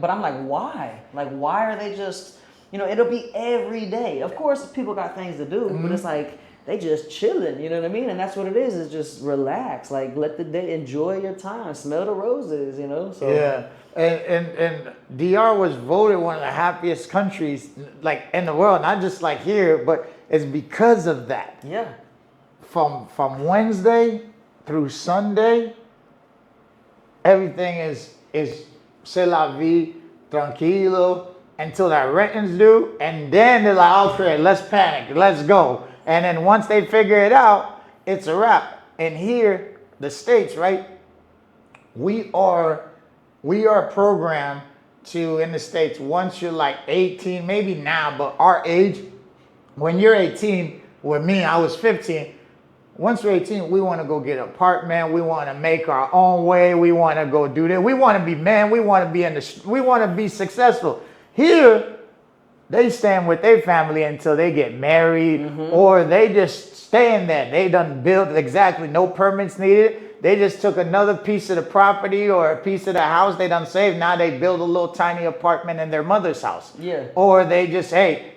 I'm like, why? Like, why are they just It'll be every day. Of course, people got things to do, but it's like they just chilling. You know what I mean? And that's what it is. It's just relax. Like let the day, enjoy your time, smell the roses. So Yeah. And DR was voted one of the happiest countries like in the world, not just like here, but it's because of that. yeah. From Wednesday through Sunday, everything is c'est la vie, tranquilo, until that rent is due, and then they're like, okay, let's panic, let's go. And then once they figure it out, it's a wrap. And here, the States, right? We are programmed to, in the States, once you're like 18, maybe now, but our age, when you're 18, with me, I was 15. Once we're 18, we want to go get an apartment. We want to make our own way. We want to go do that. We want to be men. We want to be we want to be successful. Here, they stand with their family until they get married, or they just stay in there. They done built exactly, no permits needed. They just took another piece of the property or a piece of the house they done saved. Now they build a little tiny apartment in their mother's house. Yeah. Or they just,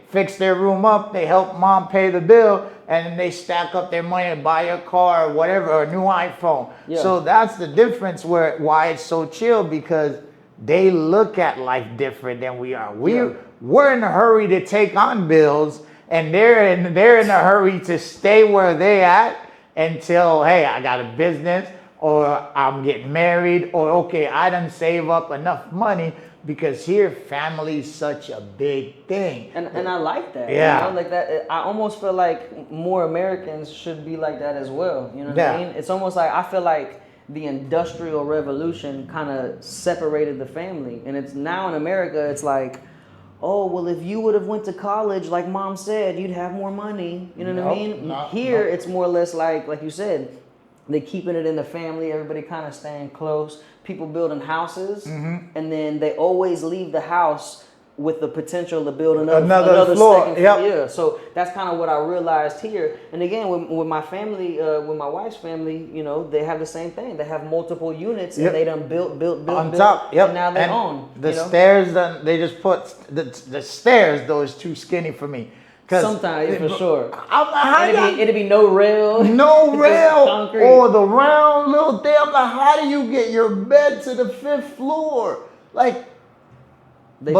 fix their room up. They help mom pay the bill, and then they stack up their money and buy a car or whatever, or a new iPhone. Yeah. So that's the difference why it's so chill, because they look at life different than we are. We're in a hurry to take on bills, and they're in a hurry to stay where they at until, hey, I got a business, or I'm getting married, or okay, I done save up enough money, because here family's such a big thing. And I like that. Yeah. Like that. I almost feel like more Americans should be like that as well. You know what I mean? It's almost like I feel like the Industrial Revolution kind of separated the family, and it's now in America. It's like, oh well, if you would have went to college, like mom said, you'd have more money. You know what I mean? Here, it's more or less like you said, they keeping it in the family. Everybody kind of staying close. People building houses, and then they always leave the house with the potential to build another floor. second floor. Yeah, so that's kind of what I realized here. And again, with my family, with my wife's family, they have the same thing. They have multiple units, and they done built on top. Yep. And now they own. The stairs. They just put the stairs. Those too skinny for me. Sometimes, for sure. It'd be no rail. No rail. Concrete. Or the round little thing. I'm like, how do you get your bed to the 5th floor? Like, they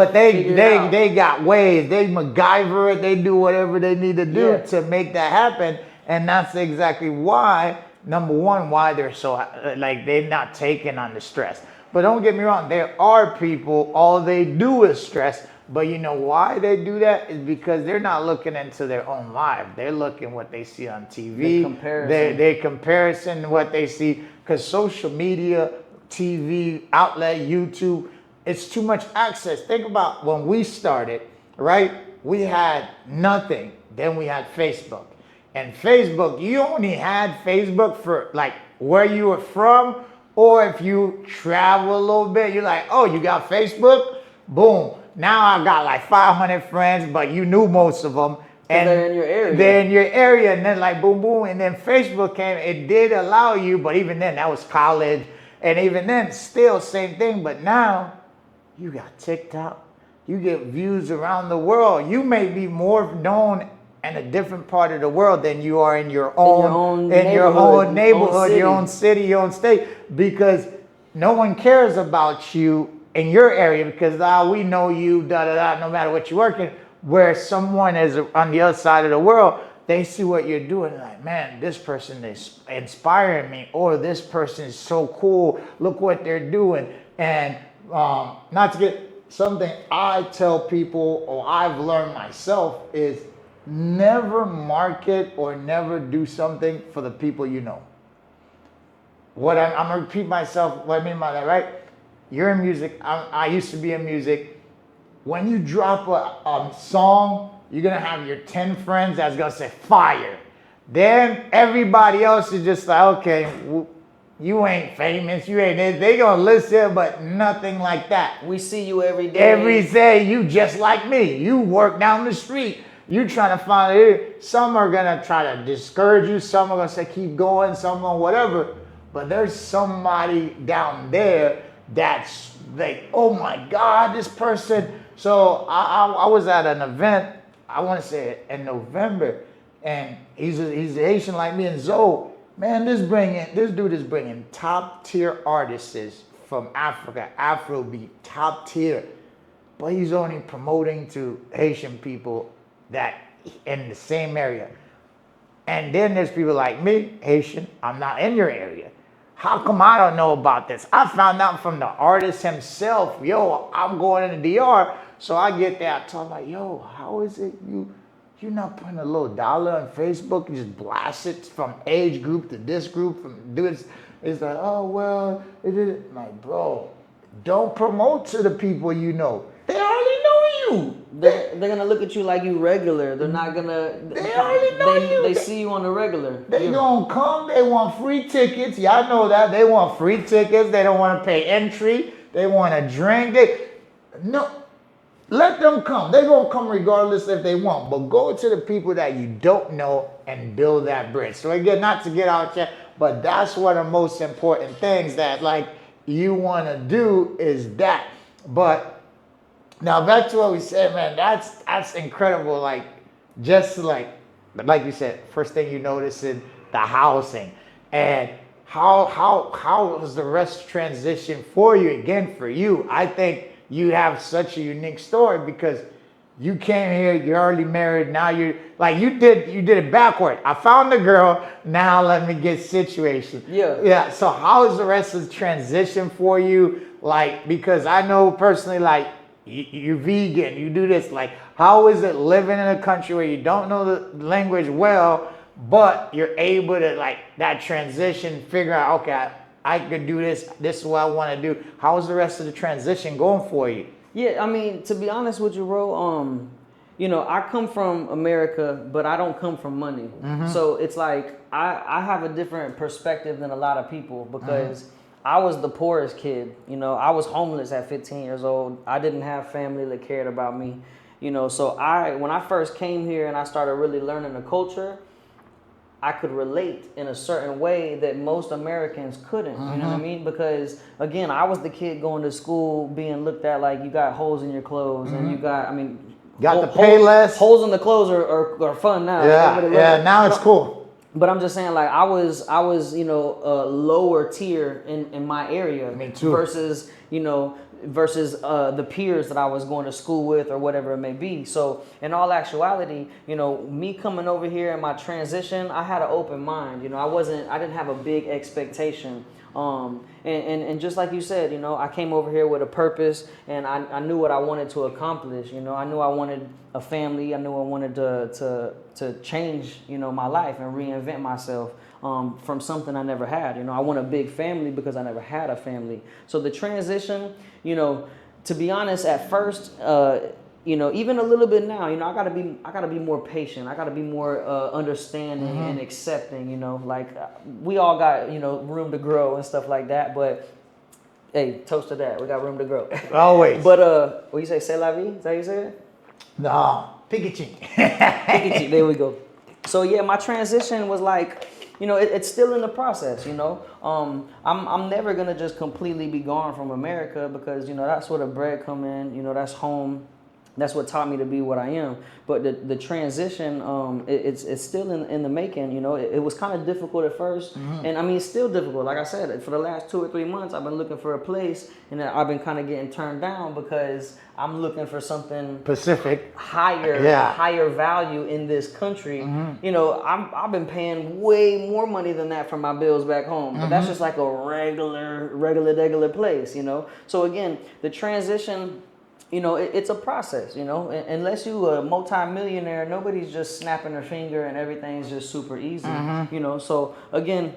got ways. They MacGyver it. They do whatever they need to do to make that happen. And that's exactly why, number one, why they're so, they're not taking on the stress. But don't get me wrong. There are people, all they do is stress. But you know why they do that? Is because they're not looking into their own life. They're looking what they see on TV. They comparison what they see. Because social media, TV, outlet, YouTube, it's too much access. Think about when we started, right? We had nothing. Then we had Facebook. And Facebook, you only had Facebook for like where you were from, or if you travel a little bit, you're like, oh, you got Facebook? Boom. Now I got like 500 friends, but you knew most of them. And they're in your area. They're in your area, and then like boom, boom. And then Facebook came. It did allow you, but even then, that was college. And even then, still same thing. But now, you got TikTok. You get views around the world. You may be more known in a different part of the world than you are in your own neighborhood, your own city, your own state, because no one cares about you in your area, because we know you, no matter what you're working. Where someone is on the other side of the world, they see what you're doing, like, man, this person is inspiring me, or this person is so cool. Look what they're doing. And not to get something I tell people, or I've learned myself, is never market or never do something for the people you know. I'm gonna repeat myself. What I mean by that, right? You're in music. I used to be in music. When you drop a song, you're going to have your 10 friends that's going to say fire. Then everybody else is just like, okay, you ain't famous. You ain't this. They going to listen, but nothing like that. We see you every day. Every day, you just like me. You work down the street. You trying to find it. Some are going to try to discourage you. Some are going to say, keep going. Some are whatever. But there's somebody down there that's like, oh my God, this person, So I was at an event, I want to say in November, and he's Haitian like me, and Zoe, man, this dude is bringing top tier artists from Africa, Afrobeat, top tier, but he's only promoting to Haitian people that in the same area. And then there's people like me, Haitian, I'm not in your area. How come I don't know about this? I found out from the artist himself. Yo, I'm going in the DR. So I get there, I talk like, yo, how is it you're not putting a little dollar on Facebook, you just blast it from age group to this group, from this. It's like, oh, well, it is. Like, bro, don't promote to the people you know. They already know you. They're gonna look at you like you regular. They're not gonna. They already know you. They see you on the regular. They gonna come. They want free tickets. Y'all know that. They want free tickets. They don't want to pay entry. They want a drink. No. Let them come. They're gonna come regardless if they want. But go to the people that you don't know and build that bridge. So again, not to get out there, but that's one of the most important things that like you want to do is that. But now back to what we said, man. That's incredible. Like just like you said, first thing you notice is the housing and how was the rest transition for you? Again, for you, I think you have such a unique story because you came here, you're already married, now you're like you did it backward. I found the girl, now let me get situation. Yeah. So how is the rest of the transition for you? Like, because I know personally, like you're vegan, you do this, like how is it living in a country where you don't know the language well, but you're able to like that transition, figure out, okay, I could do this. This is what I want to do. How is the rest of the transition going for you? Yeah, I mean, to be honest with you, bro, you know, I come from America, but I don't come from money. So it's like I have a different perspective than a lot of people because I was the poorest kid. You know, I was homeless at 15 years old. I didn't have family that cared about me. You know, so when I first came here and I started really learning the culture, I could relate in a certain way that most Americans couldn't, you know what I mean? Because again, I was the kid going to school being looked at like you got holes in your clothes and you got, I mean, got to pay less. Holes in the clothes are fun now. Yeah, now it's cool. But I'm just saying, like I was, you know, lower tier in my area. Me too. Versus the peers that I was going to school with or whatever it may be. So in all actuality, you know, me coming over here in my transition, I had an open mind. You know, I didn't have a big expectation. And just like you said, you know, I came over here with a purpose and I knew what I wanted to accomplish. You know, I knew I wanted a family. I knew I wanted to change, you know, my life and reinvent myself. From something I never had. You know, I want a big family because I never had a family. So the transition, you know, to be honest, at first, you know, even a little bit now, you know, I gotta be more patient. I gotta be more understanding and accepting. You know, like we all got, you know, room to grow and stuff like that. But hey, toast to that. We got room to grow. Always. But what you say? C'est la vie? Is that how you say it? No, Pikachu. Pikachu. There we go. So yeah, my transition was like, you know, it's still in the process, you know. I'm never gonna just completely be gone from America because, you know, that's where the bread come in, you know, that's home. That's what taught me to be what I am. But the transition, it's still in the making, you know. It was kind of difficult at first. And I mean, it's still difficult. Like I said, for the last 2 or 3 months, I've been looking for a place and I've been kind of getting turned down because I'm looking for something Pacific higher value in this country. You know, I've been paying way more money than that for my bills back home. But that's just like a regular place, you know. So again, the transition, you know, it's a process, you know. Unless you a multi-millionaire, nobody's just snapping their finger and everything's just super easy, you know. So again,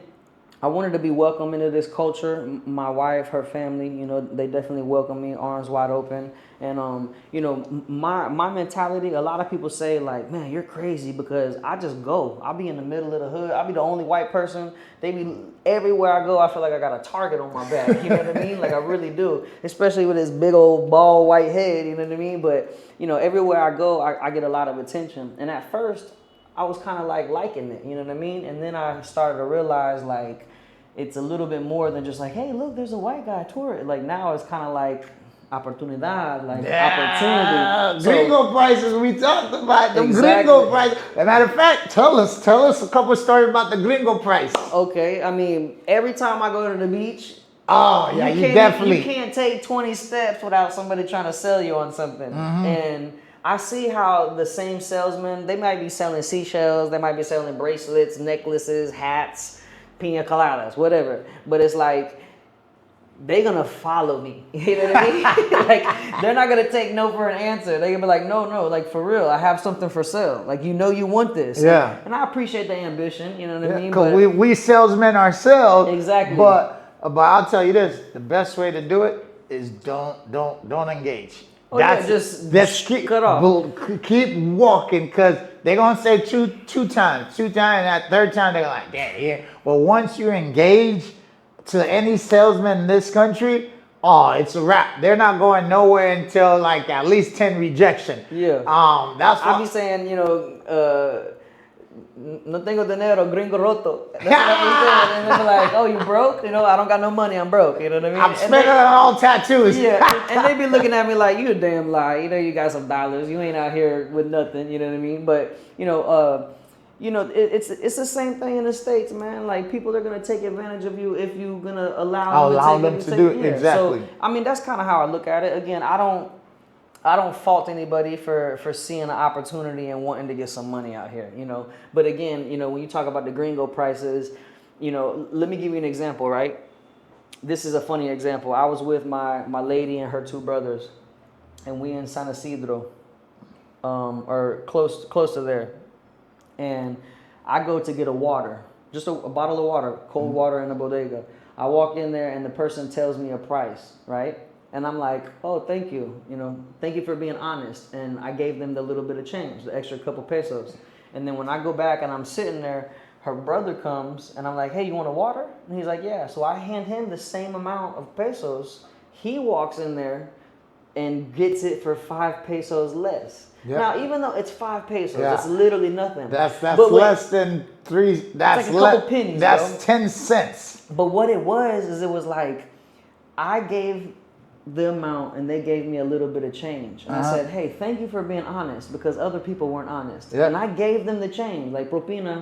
I wanted to be welcome into this culture. My wife, her family, you know, they definitely welcome me, arms wide open. And you know, my mentality, a lot of people say like, man, you're crazy because I just go. I'll be in the middle of the hood. I'll be the only white person. They be everywhere I go, I feel like I got a target on my back. You know what I mean? Like I really do. Especially with this big old bald white head, you know what I mean? But you know, everywhere I go, I get a lot of attention. And at first, I was kind of like liking it, you know what I mean? And then I started to realize like it's a little bit more than just like, hey, look, there's a white guy touring. Like now it's kind of like, oportunidad, like Yeah, opportunity. gringo prices. We talked about the Exactly. gringo price. As a matter of fact, tell us a couple stories about the gringo price. Okay, I mean, every time I go to the beach, Oh yeah, you definitely. you can't take 20 steps without somebody trying to sell you on something. And I see how the same salesman, they might be selling seashells, they might be selling bracelets, necklaces, hats, pina coladas, whatever. But it's like, they're gonna follow me. You know what I mean? Like, they're not gonna take no for an answer. They're gonna be like, no, like for real, I have something for sale. Like, you know you want this. Yeah. And I appreciate the ambition, you know what I mean? Because we salesmen ourselves. Exactly. But I'll tell you this: the best way to do it is don't engage. Oh, yeah, just keep, cut off. Keep walking, because they're gonna say two times, and that third time they're like, damn, yeah. Well, once you engage to any salesman in this country, oh, it's a wrap. They're not going nowhere until like at least 10 rejection. Yeah. That's what I be saying, you know, no tengo dinero, gringo roto. That's what I be saying. And they be like, oh, you broke? You know, I don't got no money, I'm broke. You know what I mean? I'm spending on all tattoos. Yeah, and they be looking at me like, you a damn lie. You know, you got some dollars. You ain't out here with nothing. You know what I mean? But you know, it's the same thing in the States, man. Like, people are gonna take advantage of you if you're gonna allow them to do it. Exactly. So I mean, that's kind of how I look at it. Again, I don't fault anybody for seeing an opportunity and wanting to get some money out here, you know. But again, you know, when you talk about the gringo prices, you know, let me give you an example, right? This is a funny example. I was with my lady and her two brothers, and we in San Isidro, or close to there. And I go to get a water, just a bottle of water, cold water in a bodega. I walk in there and the person tells me a price, right? And I'm like, oh, thank you. You know, thank you for being honest. And I gave them the little bit of change, the extra couple pesos. And then when I go back and I'm sitting there, her brother comes and I'm like, hey, you want a water? And he's like, yeah. So I hand him the same amount of pesos. He walks in there and gets it for 5 pesos less. Yep. Now, even though it's 5 pesos, it's literally nothing. That's less than 3. That's like a couple pennies. That's bro. 10 cents. But what it was is, it was like, I gave the amount and they gave me a little bit of change. And I said, hey, thank you for being honest, because other people weren't honest. Yep. And I gave them the change, like propina.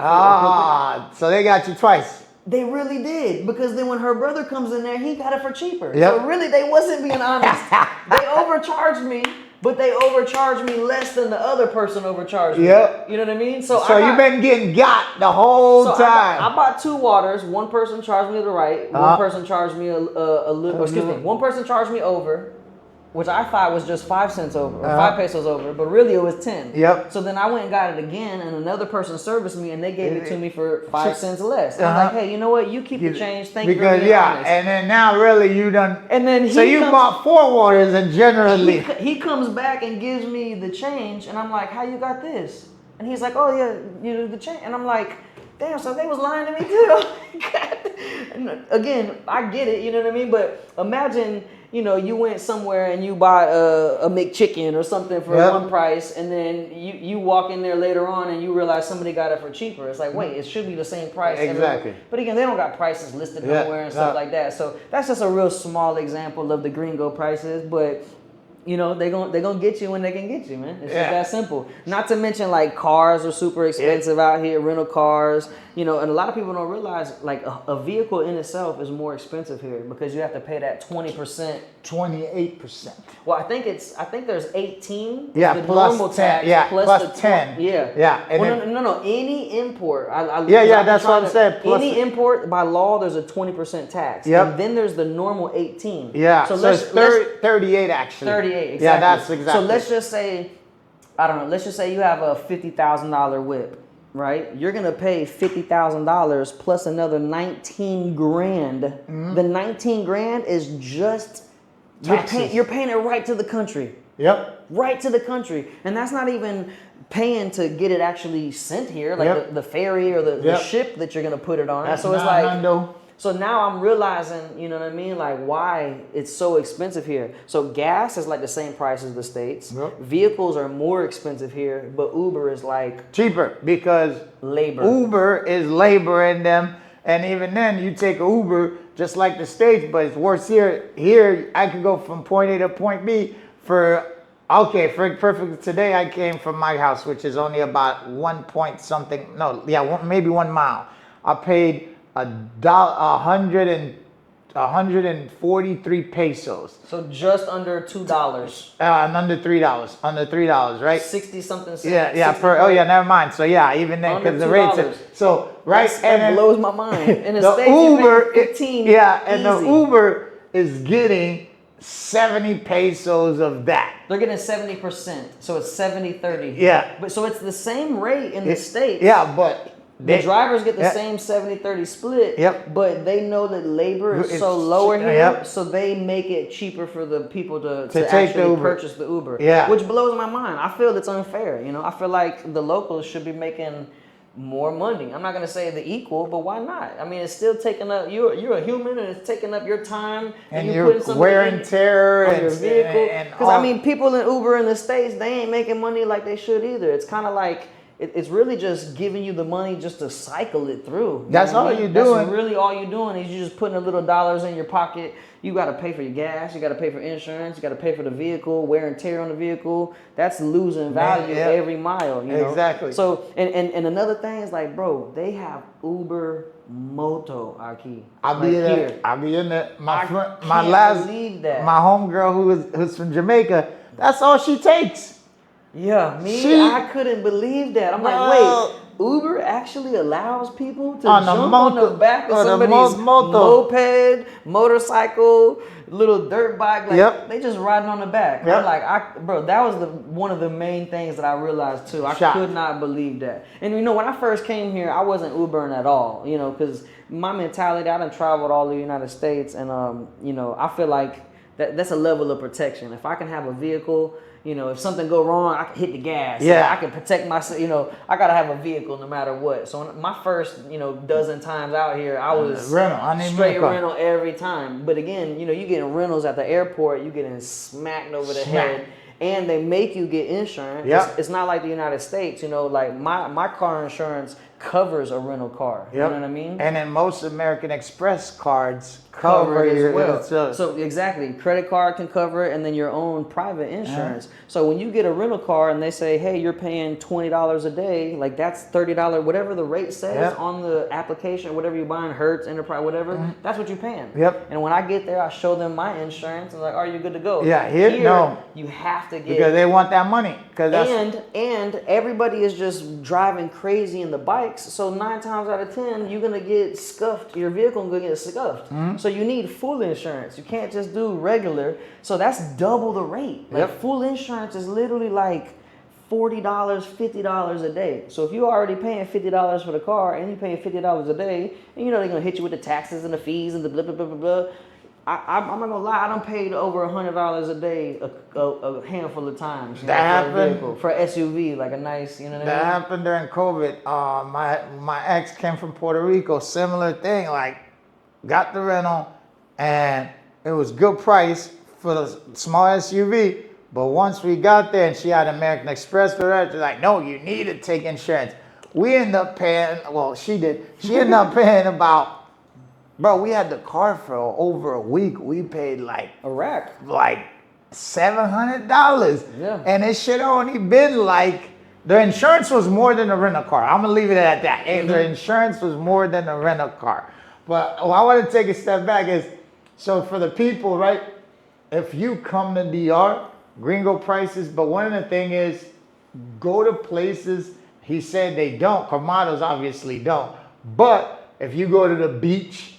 So they got you twice. They really did, because then when her brother comes in there, he got it for cheaper. Yep. So really, they wasn't being honest. They overcharged me, but they overcharged me less than the other person overcharged me. Yep. You know what I mean? So you've been getting got the whole time. I bought 2 waters. One person charged me the right. One person charged me a little. Excuse me. One person charged me over, which I thought was just 5 cents over, or 5 pesos over, but really it was 10. Yep. So then I went and got it again, and another person serviced me, and they gave it to me for 5 cents less. And I'm like, hey, you know what? You keep the change. Thank you for being honest. And then now really you done. And then you bought 4 waters, and generally he comes back and gives me the change, and I'm like, how you got this? And he's like, oh yeah, you know, the change. And I'm like, damn, so they was lying to me too. And again, I get it, you know what I mean? But imagine, you know, you went somewhere and you bought a McChicken or something for one price, and then you walk in there later on and you realize somebody got it for cheaper. It's like, wait, it should be the same price. Exactly. But again, they don't got prices listed nowhere and stuff like that. So that's just a real small example of the gringo prices. But you know, they gonna get you when they can get you, man. It's just that simple. Not to mention, like, cars are super expensive out here, rental cars, you know, and a lot of people don't realize, like, a vehicle in itself is more expensive here because you have to pay that 20%. 28%. Well, I think there's 18. Yeah, the plus normal 10. tax, Yeah, plus plus the 10. Yeah. And well, no. Any import. That's what I'm saying. Any import, by law, there's a 20% tax. Yep. And then there's the normal 18. Yeah. So it's 38 actually. 38. Exactly. Yeah, that's exactly. So let's just say, I don't know. Let's just say you have a $50,000 whip. Right, you're gonna pay $50,000 plus another 19 grand. The 19 grand is just you're paying it right to the country. Yep. Right to the country, and that's not even paying to get it actually sent here, like the ferry or the ship that you're gonna put it on. That's so it's like. So now I'm realizing, you know what I mean, like why it's so expensive here. So gas is like the same price as the States. Yep. Vehicles are more expensive here, but Uber is like cheaper because labor. Uber is labor in them. And even then, you take an Uber, just like the States, but it's worse here. Here, I could go from point A to point B for perfect. Today, I came from my house, which is only about 1 point something. No, yeah, maybe 1 mile. I paid $143 pesos. So just under $2. And under $3, right? 60 something cents. Yeah. Never mind. So yeah, even then, because the rates. So right, that blows my mind. In the States, Uber, you pay 15. and the Uber is getting 70 pesos of that. They're getting 70%, so it's 70-30. Yeah. But so it's the same rate in the States. Yeah, but the drivers get the same 70-30 split. Yep. But they know that labor is so lower here, so they make it cheaper for the people to actually purchase the Uber. Yeah. Which blows my mind. I feel it's unfair. I feel like the locals should be making more money. I'm not gonna say the equal, but why not? I mean, it's still taking up. You're a human, and it's taking up your time, and you're wear and tear on your vehicle. Because I mean, people in Uber in the States, they ain't making money like they should either. It's kind of like it's really just giving you the money just to cycle it through. That's all you're doing. That's really all you're doing is you're just putting a little dollars in your pocket. You got to pay for your gas. You got to pay for insurance. You got to pay for the vehicle, wear and tear on the vehicle. That's losing value every mile. Exactly. So, and another thing is like, bro, they have Uber Moto, Aki. I'll be in there. My homegirl who's from Jamaica, that's all she takes. Yeah, I couldn't believe that. I'm like, wait, Uber actually allows people to jump on the back of somebody's moped, motorcycle, little dirt bike. Like, they just riding on the back. I'm like, bro, that was one of the main things that I realized too. I could not believe that. And when I first came here, I wasn't Ubering at all, because my mentality, I done traveled all the United States, and I feel like that's a level of protection. If I can have a vehicle, if something go wrong, I can hit the gas. Yeah. I can protect myself. I got to have a vehicle no matter what. So my first, dozen times out here, I was straight rental every time. But again, you getting rentals at the airport, you getting smacked over the head. And they make you get insurance. Yep. It's not like the United States, like my car insurance covers a rental car. You know what I mean? And then most American Express cards cover it as well. So exactly, credit card can cover it, and then your own private insurance. So when you get a rental car and they say, hey, you're paying $20 a day, like that's $30, whatever the rate says on the application, whatever you're buying, Hertz, Enterprise, whatever, that's what you're paying. Yep. And when I get there, I show them my insurance, and like, are you good to go? Yeah, here no. You have to get, because they want that money. And everybody is just driving crazy in the bikes. So 9 times out of 10, you're gonna get scuffed. Your vehicle gonna get scuffed. So you need full insurance. You can't just do regular. So that's double the rate. Like full insurance is literally like $40, $50 a day. So if you're already paying $50 for the car and you're paying $50 a day, and they're gonna hit you with the taxes and the fees and the blah blah blah blah blah. I'm not gonna lie, I done paid over $100 a day a handful of times. That happened for SUV, like a nice, That happened during COVID. My ex came from Puerto Rico, similar thing. Like, got the rental, and it was good price for the small SUV. But once we got there, and she had American Express for that, she's like, no, you need to take insurance. We ended up paying. Well, she did. She ended up paying about. Bro, we had the car for over a week. We paid like a rack, like $700. Yeah. And it should only been like, the insurance was more than a rental car. I'm gonna leave it at that. The insurance was more than a rental car. But I want to take a step back is, so for the people, right? If you come to DR, gringo prices, but one of the thing is, go to places, he said they don't, Comados obviously don't. But if you go to the beach,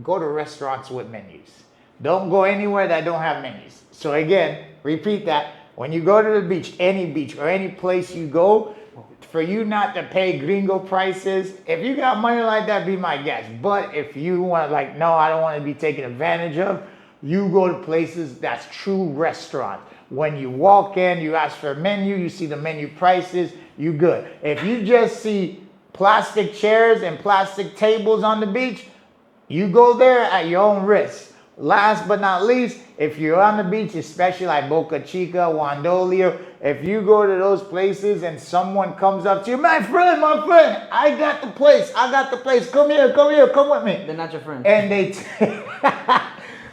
go to restaurants with menus. Don't go anywhere that don't have menus. So again, repeat that. When you go to the beach or any place you go, for you not to pay gringo prices, if you got money like that, be my guest. But if you want, like, no, I don't want to be taken advantage of, you go to places that's true restaurant. When you walk in, you ask for a menu, you see the menu prices, you good. If you just see plastic chairs and plastic tables on the beach, you go there at your own risk. last but not least, if you're on the beach, especially like Boca Chica, Wandolio, if you go to those places and someone comes up to you, my friend, I got the place, come here, come with me. They're not your friend. And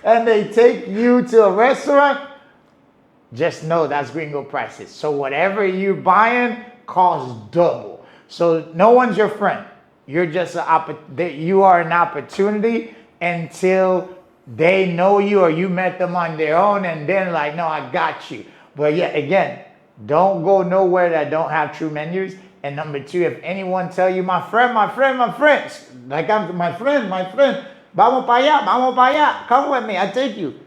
and they take you to a restaurant, just know that's gringo prices. So whatever you're buying costs double. So no one's your friend. You're just you are an opportunity until they know you or you met them on their own, and then like, no, I got you. But yeah, again, don't go nowhere that don't have true menus. And number two, if anyone tell you, my friend, like I'm my friend, vamos para allá, come with me, I take you.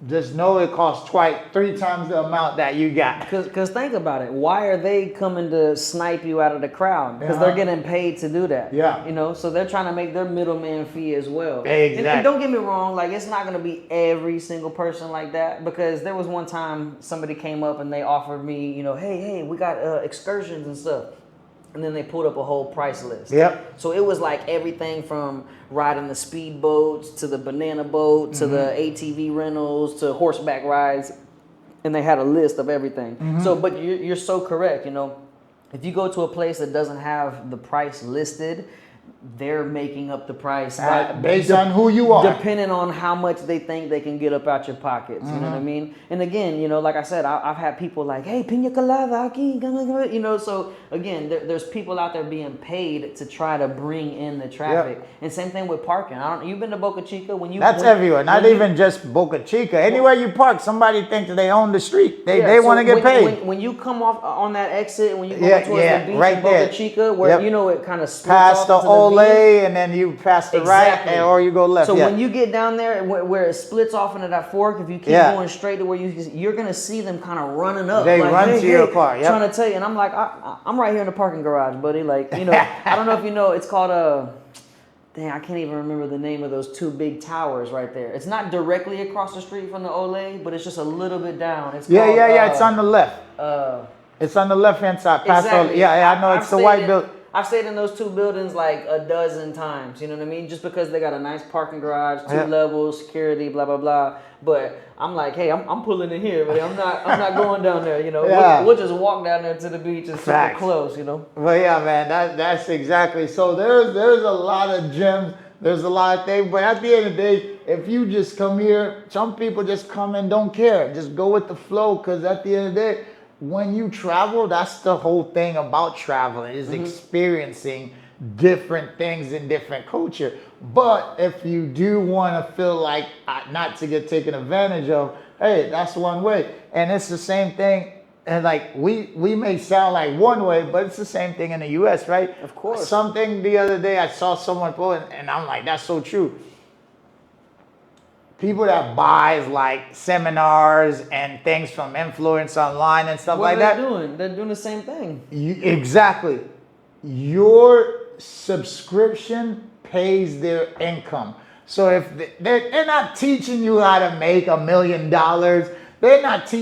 Just know it costs 3 times the amount that you got. Because think about it. Why are they coming to snipe you out of the crowd? Because they're getting paid to do that. Yeah. You know, so they're trying to make their middleman fee as well. Exactly. And don't get me wrong, like it's not going to be every single person like that. Because there was one time somebody came up and they offered me, you know, hey, we got excursions and stuff. And then they pulled up a whole price list. Yep. So it was like everything from riding the speedboats to the banana boat to the ATV rentals to horseback rides, and they had a list of everything. So, but you're so correct. You know, if you go to a place that doesn't have the price listed, they're making up the price based on who you are, depending on how much they think they can get up out your pockets. You know what I mean? And again, you know, like I said, I've had people like, hey, piña colada aquí, you know. So again, there's people out there being paid to try to bring in the traffic. Yep. And same thing with parking. You've been to Boca Chica that's everywhere, not even just Boca Chica. Anywhere you park, somebody thinks they own the street. They want to get paid. When you come off on that exit, when you go towards the beach right in Boca there. Chica, where you know it kind of splits past off the to Olay, and then you pass the right, or you go left. So when you get down there, where it splits off into that fork, if you keep going straight to where you're gonna see them kind of running up. They like, run to your car. Yep. Trying to tell you, and I'm like, I'm right here in the parking garage, buddy. Like, you know, I don't know if you know, it's called dang, I can't even remember the name of those 2 big towers right there. It's not directly across the street from the Olay, but it's just a little bit down. It's called, it's on the left. It's on the left-hand side. Exactly. I know it's the white building. I've stayed in those 2 buildings like a dozen times, you know what I mean? Just because they got a nice parking garage, 2 levels, security, blah, blah, blah. But I'm like, hey, I'm pulling in here, but I'm not going down there, you know. We'll just walk down there to the beach. It's super close, you know. Well, yeah, man, that's exactly. So there's a lot of gyms. There's a lot of things. But at the end of the day, if you just come here, some people just come and don't care. Just go with the flow, because at the end of the day, when you travel, that's the whole thing about traveling, is experiencing different things in different culture. But if you do want to feel like not to get taken advantage of, hey, that's one way. And it's the same thing. And like we may sound like one way, but it's the same thing in the US, right? Of course. Something the other day I saw someone post, and I'm like, that's so true. People that buys like seminars and things from influence online and stuff like that. What are they doing? They're doing the same thing. Exactly. Your subscription pays their income. So if they're not teaching you how to make $1 million, they're not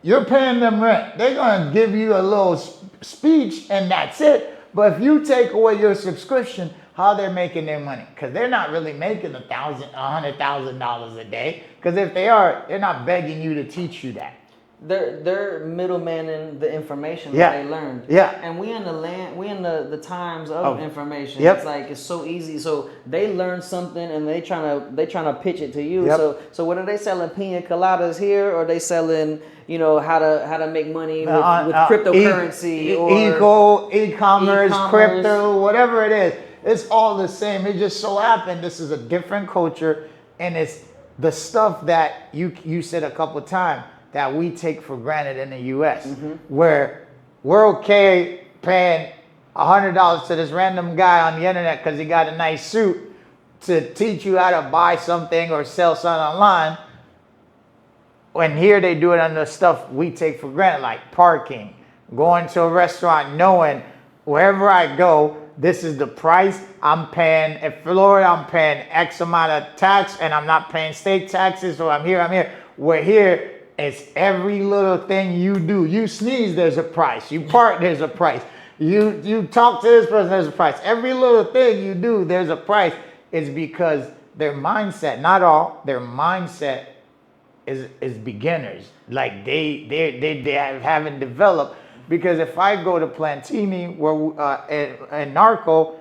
you're paying them rent. They're going to give you a little speech and that's it. But if you take away your subscription, how they're making their money? Because they're not really making $100,000 a day. Because if they are, they're not begging you to teach you that. They're middlemaning the information that they learned. Yeah. And we in the times of information. Yep. It's like it's so easy. So they learn something and they trying to pitch it to you. Yep. So whether they selling pina coladas here or they selling, you know, how to make money with cryptocurrency or e-commerce, crypto, whatever it is, it's all the same. It just so happened this is a different culture, and it's the stuff that you said a couple of times that we take for granted in the U.S., where we're okay paying $100 to this random guy on the internet because he got a nice suit to teach you how to buy something or sell something online. When here they do it on the stuff we take for granted, like parking, going to a restaurant, knowing wherever I go, this is the price I'm paying. In Florida, I'm paying X amount of tax, and I'm not paying state taxes, so I'm here. We're here. It's every little thing you do. You sneeze, there's a price. You park, there's a price. You talk to this person, there's a price. Every little thing you do, there's a price. It's because their mindset, not all, their mindset is beginners. Like they haven't developed. Because if I go to Plantini and Narco,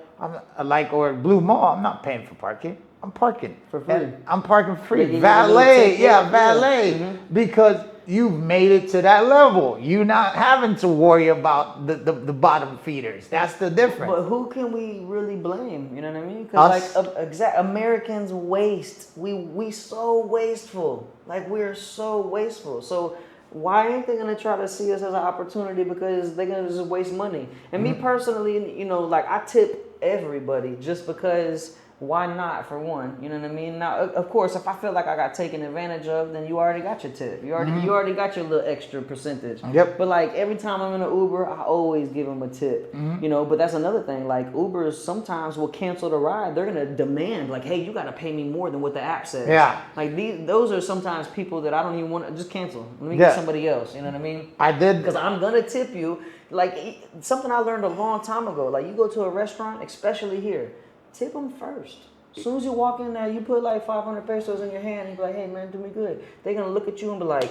or Blue Mall, I'm not paying for parking. I'm parking For free. And I'm parking free. They give you a Valet, little ticket. valet. Mm-hmm. Because you've made it to that level. You're not having to worry about the bottom feeders. That's the difference. But who can we really blame? You know what I mean? Because Americans waste. We so wasteful. Like we're so wasteful. So why ain't they gonna try to see us as an opportunity? Because they're gonna just waste money. And me personally, like I tip everybody just because. Why not, for one? You know what I mean? Now, of course, if I feel like I got taken advantage of, then you already got your tip. You already got your little extra percentage. Yep. But like every time I'm in an Uber, I always give them a tip. But that's another thing. Like Ubers sometimes will cancel the ride. They're gonna demand like, hey, you gotta pay me more than what the app says. Yeah. Like those are sometimes people that I don't even want to just cancel. Let me get somebody else. You know what I mean? I did because I'm gonna tip you. Like something I learned a long time ago. Like you go to a restaurant, especially here. Tip them first. As soon as you walk in there, you put like 500 pesos in your hand and you be like, hey man, do me good. They're going to look at you and be like,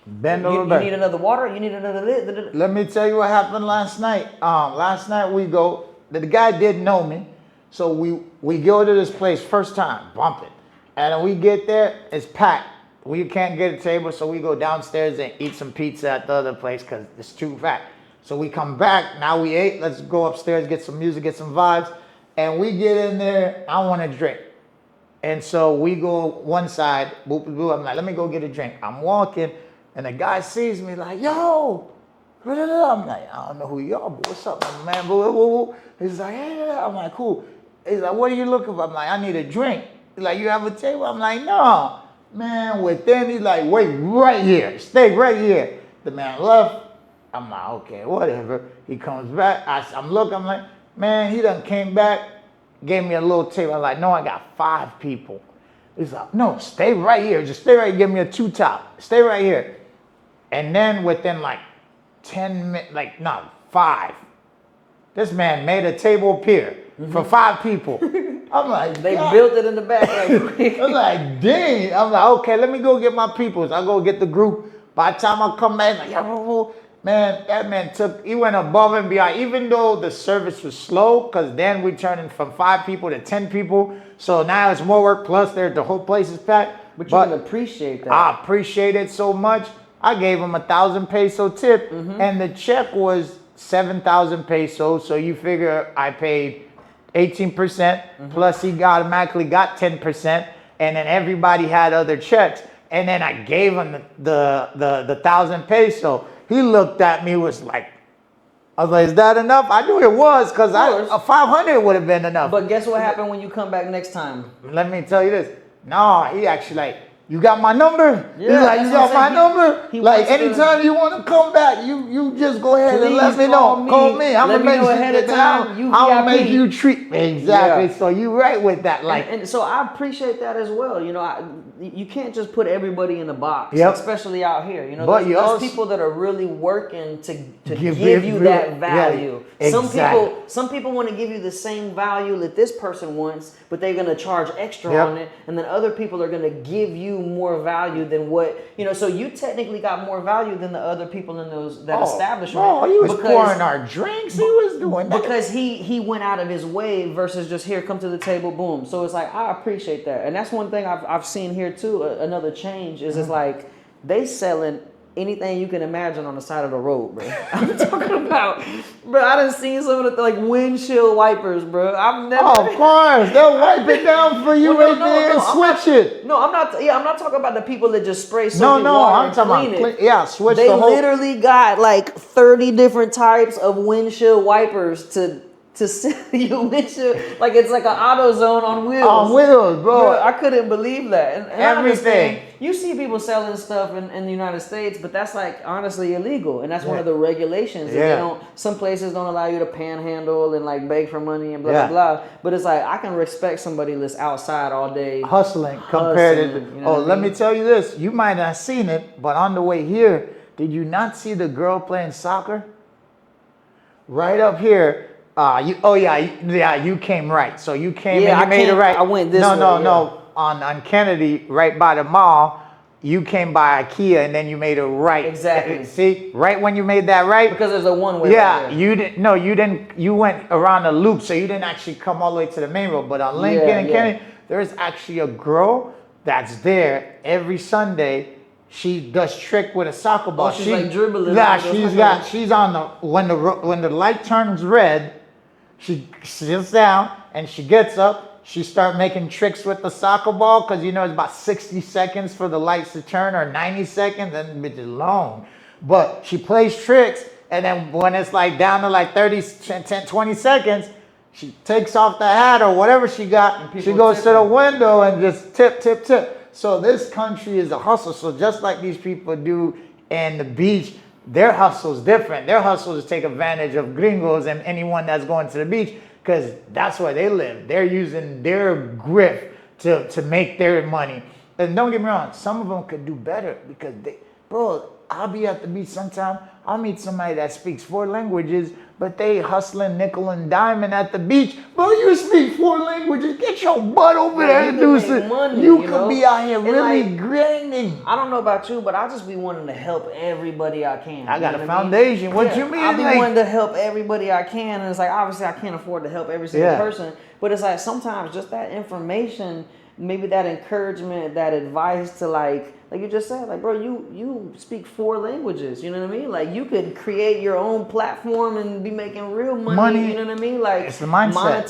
bend over you back. need another water? You need another this? Let me tell you what happened last night. Last night the guy didn't know me. So we go to this place first time, bumping. And we get there, it's packed. We can't get a table, so we go downstairs and eat some pizza at the other place because it's too fat. So we come back, now we ate, let's go upstairs, get some music, get some vibes. And we get in there, I want a drink. And so we go one side, boop, boop, boop. I'm like, let me go get a drink. I'm walking, and the guy sees me like, yo. I'm like, I don't know who you are, but what's up, man? He's like, hey. I'm like, cool. He's like, what are you looking for? I'm like, I need a drink. He's like, you have a table? I'm like, no. Man, he's like, wait right here. Stay right here. The man left. I'm like, okay, whatever. He comes back. I'm looking, I'm like, man, he done came back, gave me a little table. I'm like, no, I got 5 people. He's like, no, stay right here. Just stay right here. Give me a 2-top. Stay right here. And then within like 10 minutes, 5, this man made a table appear for 5 people. I'm like, they built it in the back. I'm like, dang. I'm like, okay, let me go get my peoples. I'll go get the group. By the time I come back, like, man, that man he went above and beyond. Even though the service was slow, because then we turned from 5 people to 10 people. So now it's more work, plus the whole place is packed. But you can appreciate that. I appreciate it so much. I gave him 1,000 peso tip, and the check was 7,000 pesos. So you figure I paid 18%, plus he automatically got 10%, and then everybody had other checks. And then I gave him the 1,000 peso. He looked at me, was like, I was like, is that enough? I knew it was, because a 500 would have been enough. But guess what happened when you come back next time? Let me tell you this. No, he actually like, you got my number? Yeah, He's like, you got my number? Like, anytime you want to come back, you just go ahead and let me know. Call me. I'm going to make ahead of time. I'm going to make you treat me. Exactly. Yeah. So you right with that. Like, and so I appreciate that as well. You can't just put everybody in a box, especially out here. But there's people that are really working to give you that value. Yeah, exactly. Some people want to give you the same value that this person wants, but they're going to charge extra on it. And then other people are going to give you more value than what, so you technically got more value than the other people in that establishment. Oh, he was pouring our drinks. He was doing that. Because he went out of his way versus just here, come to the table, boom. So it's like, I appreciate that. And that's one thing I've seen here too, another change is it's like they selling anything you can imagine on the side of the road, bro. I'm talking about, bro, I done seen some of the windshield wipers, bro. I've never. Oh, of course. They'll wipe it down for you and switch it. No, I'm not talking about the people that just spray soap water I'm talking about switch they the whole. They literally got like 30 different types of windshield wipers to sell you windshield. Like it's like an AutoZone on wheels. On wheels, bro. I couldn't believe that. And everything. You see people selling stuff in the United States, but that's like honestly illegal, and that's one of the regulations. Yeah. Some places don't allow you to panhandle and like beg for money and blah blah blah. But it's like I can respect somebody that's outside all day hustling compared to. Let me tell you this: you might not have seen it, but on the way here, did you not see the girl playing soccer? Right up here. You came right. So you came and you made it right. I went this way. No. on Kennedy, right by the mall, you came by IKEA and then you made a right. Exactly. See, right when you made that right. Because there's a one-way. Yeah, right there. you didn't. No, you didn't. You went around the loop, so you didn't actually come all the way to the main road. But on Lincoln and Kennedy, there's actually a girl that's there every Sunday. She does trick with a soccer ball. She's like dribbling. Yeah, she's on the when the light turns red, she sits down and she gets up. She start making tricks with the soccer ball because it's about 60 seconds for the lights to turn, or 90 seconds, and it's long. But she plays tricks, and then when it's like down to like 30, 10, 20 seconds, she takes off the hat or whatever she got. She goes to the window and just tip, tip, tip. So this country is a hustle. So just like these people do in the beach, their hustle is different. Their hustle is to take advantage of gringos and anyone that's going to the beach, because that's where they live. They're using their grift to make their money. And don't get me wrong, some of them could do better because I'll be at the beach sometime. I'll meet somebody that speaks 4 languages, but they hustling nickel and diamond at the beach. Bro, you speak 4 languages. Get your butt over there and do some money. You could be out here really grinding. I don't know about you, but I just be wanting to help everybody I can. I got a foundation. What you mean? I be wanting to help everybody I can, and it's like obviously I can't afford to help every single person, but it's like sometimes just that information, maybe that encouragement, that advice to like you just said, like, bro, you speak 4 languages, you know what I mean? Like, you could create your own platform and be making real money, you know what I mean? Like, it's the mindset.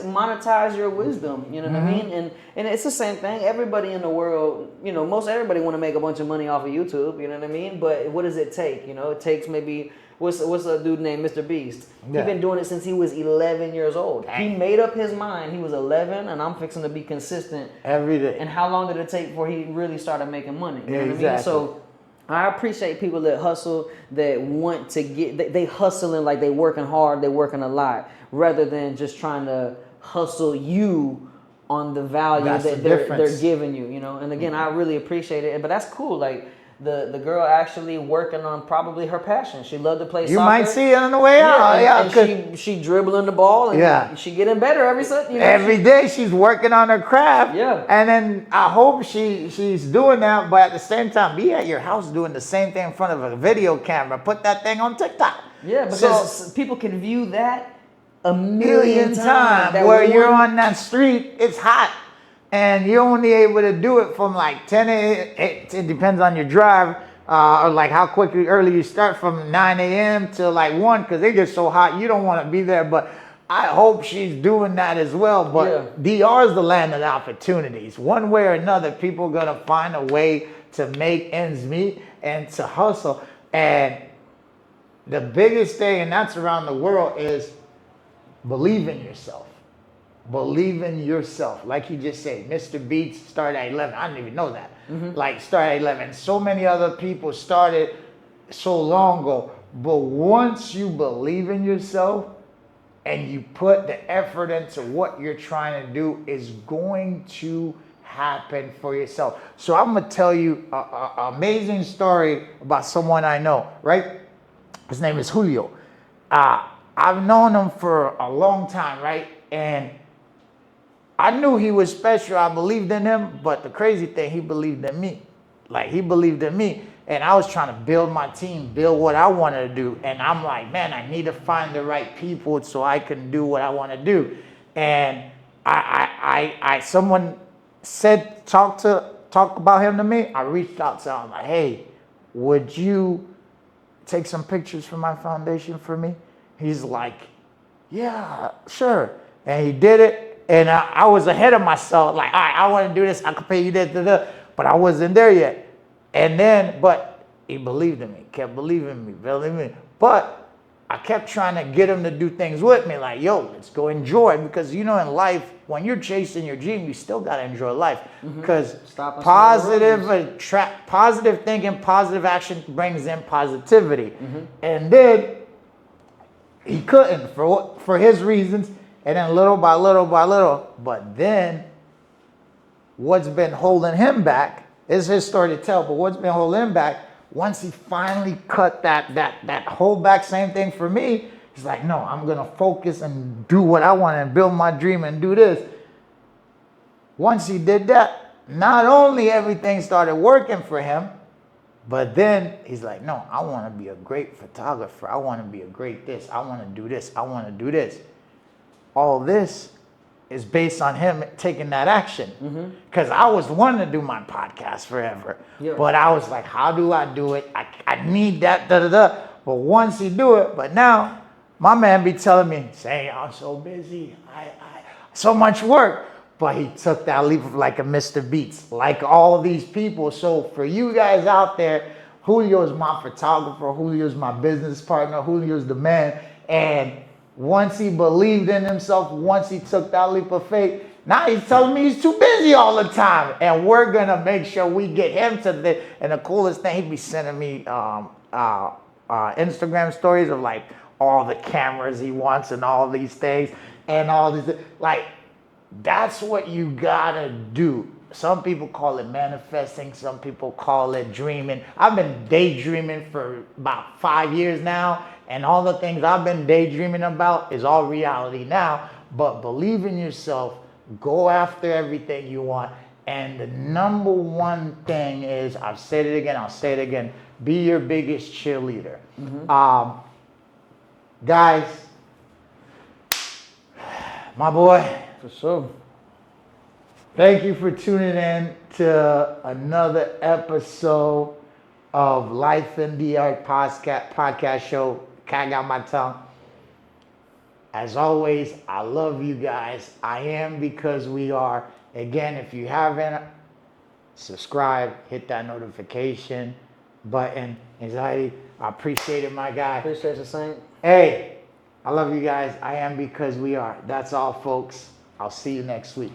monetize your wisdom, you know what I mean? And it's the same thing. Everybody in the world, most everybody want to make a bunch of money off of YouTube, you know what I mean? But what does it take? It takes maybe, what's a dude named Mr. Beast? He's been doing it since he was 11 years old. Dang. He made up his mind. He was 11, and I'm fixing to be consistent every day. And how long did it take before he really started making money? You know what exactly. I mean? So I appreciate people that hustle, that want to get, they hustling like they working hard, they working a lot, rather than just trying to hustle you on the value that they're giving you, And again, I really appreciate it, but that's cool. Like, the girl actually working on probably her passion. She loved to play soccer. You might see it on the way out. And she dribbling the ball, and she getting better every day she's working on her craft. Yeah. And then I hope she's doing that, but at the same time, be at your house doing the same thing in front of a video camera. Put that thing on TikTok. Yeah, because people can view that a million times. Where you're on that street, it's hot. And you're only able to do it from like 10 a.m. It depends on your drive, or like how quickly early you start, from 9 a.m. till like 1, because they get so hot you don't want to be there. But I hope she's doing that as well. But DR is the land of opportunities. One way or another, people are going to find a way to make ends meet and to hustle. And the biggest thing, and that's around the world, is believe in yourself. Believe in yourself. Like you just said, Mr. Beats started at 11. I didn't even know that. Like, started at 11. So many other people started so long ago. But once you believe in yourself and you put the effort into what you're trying to do, is going to happen for yourself. So I'm going to tell you an amazing story about someone I know, right? His name is Julio. I've known him for a long time, right? And I knew he was special. I believed in him, but the crazy thing, he believed in me. Like, he believed in me, and I was trying to build my team, build what I wanted to do. And I'm like, man, I need to find the right people so I can do what I want to do. And someone said, talk about him to me. I reached out to him, like, hey, would you take some pictures for my foundation for me? He's like, yeah, sure. And he did it. And I was ahead of myself, like, all right, I want to do this. I could pay you this, but I wasn't there yet. And then, but he believed in me, kept believing in me. But I kept trying to get him to do things with me, like, yo, let's go enjoy. Because, in life, when you're chasing your dream, you still got to enjoy life. Because positive thinking, positive action brings in positivity. And then he couldn't, for his reasons. And then little by little by little, but then what's been holding him back is his story to tell, but what's been holding him back, once he finally cut that hold back, same thing for me, he's like, no, I'm going to focus and do what I want and build my dream and do this. once he did that, not only everything started working for him, but then he's like, no, I want to be a great photographer. I want to be a great this. I want to do this. I want to do this. All this is based on him taking that action. Because I was wanting to do my podcast forever. Yeah. But I was like, how do I do it? I need that, da-da-da. But once he do it, but now, my man be telling me, say, I'm so busy. I so much work. But he took that leap of like a Mr. Beats, like all of these people. So for you guys out there, Julio's my photographer, Julio's my business partner, Julio's the man. And once he believed in himself, once he took that leap of faith, now he's telling me he's too busy all the time. And we're going to make sure we get him to the, and the coolest thing, he'd be sending me Instagram stories of like all the cameras he wants and all these things and all these, like, that's what you gotta do. Some people call it manifesting. Some people call it dreaming. I've been daydreaming for about 5 years now. And all the things I've been daydreaming about is all reality now. But believe in yourself. Go after everything you want. And the number one thing is, I've said it again, I'll say it again. Be your biggest cheerleader. Guys, my boy. For sure. Thank you for tuning in to another episode of Life in the Art podcast show. Cat got my tongue. As always, I love you guys. I am because we are. Again, if you haven't, subscribe, hit that notification button. Anxiety, I appreciate it, my guy. Appreciate you, Saint. Hey, I love you guys. I am because we are. That's all, folks. I'll see you next week.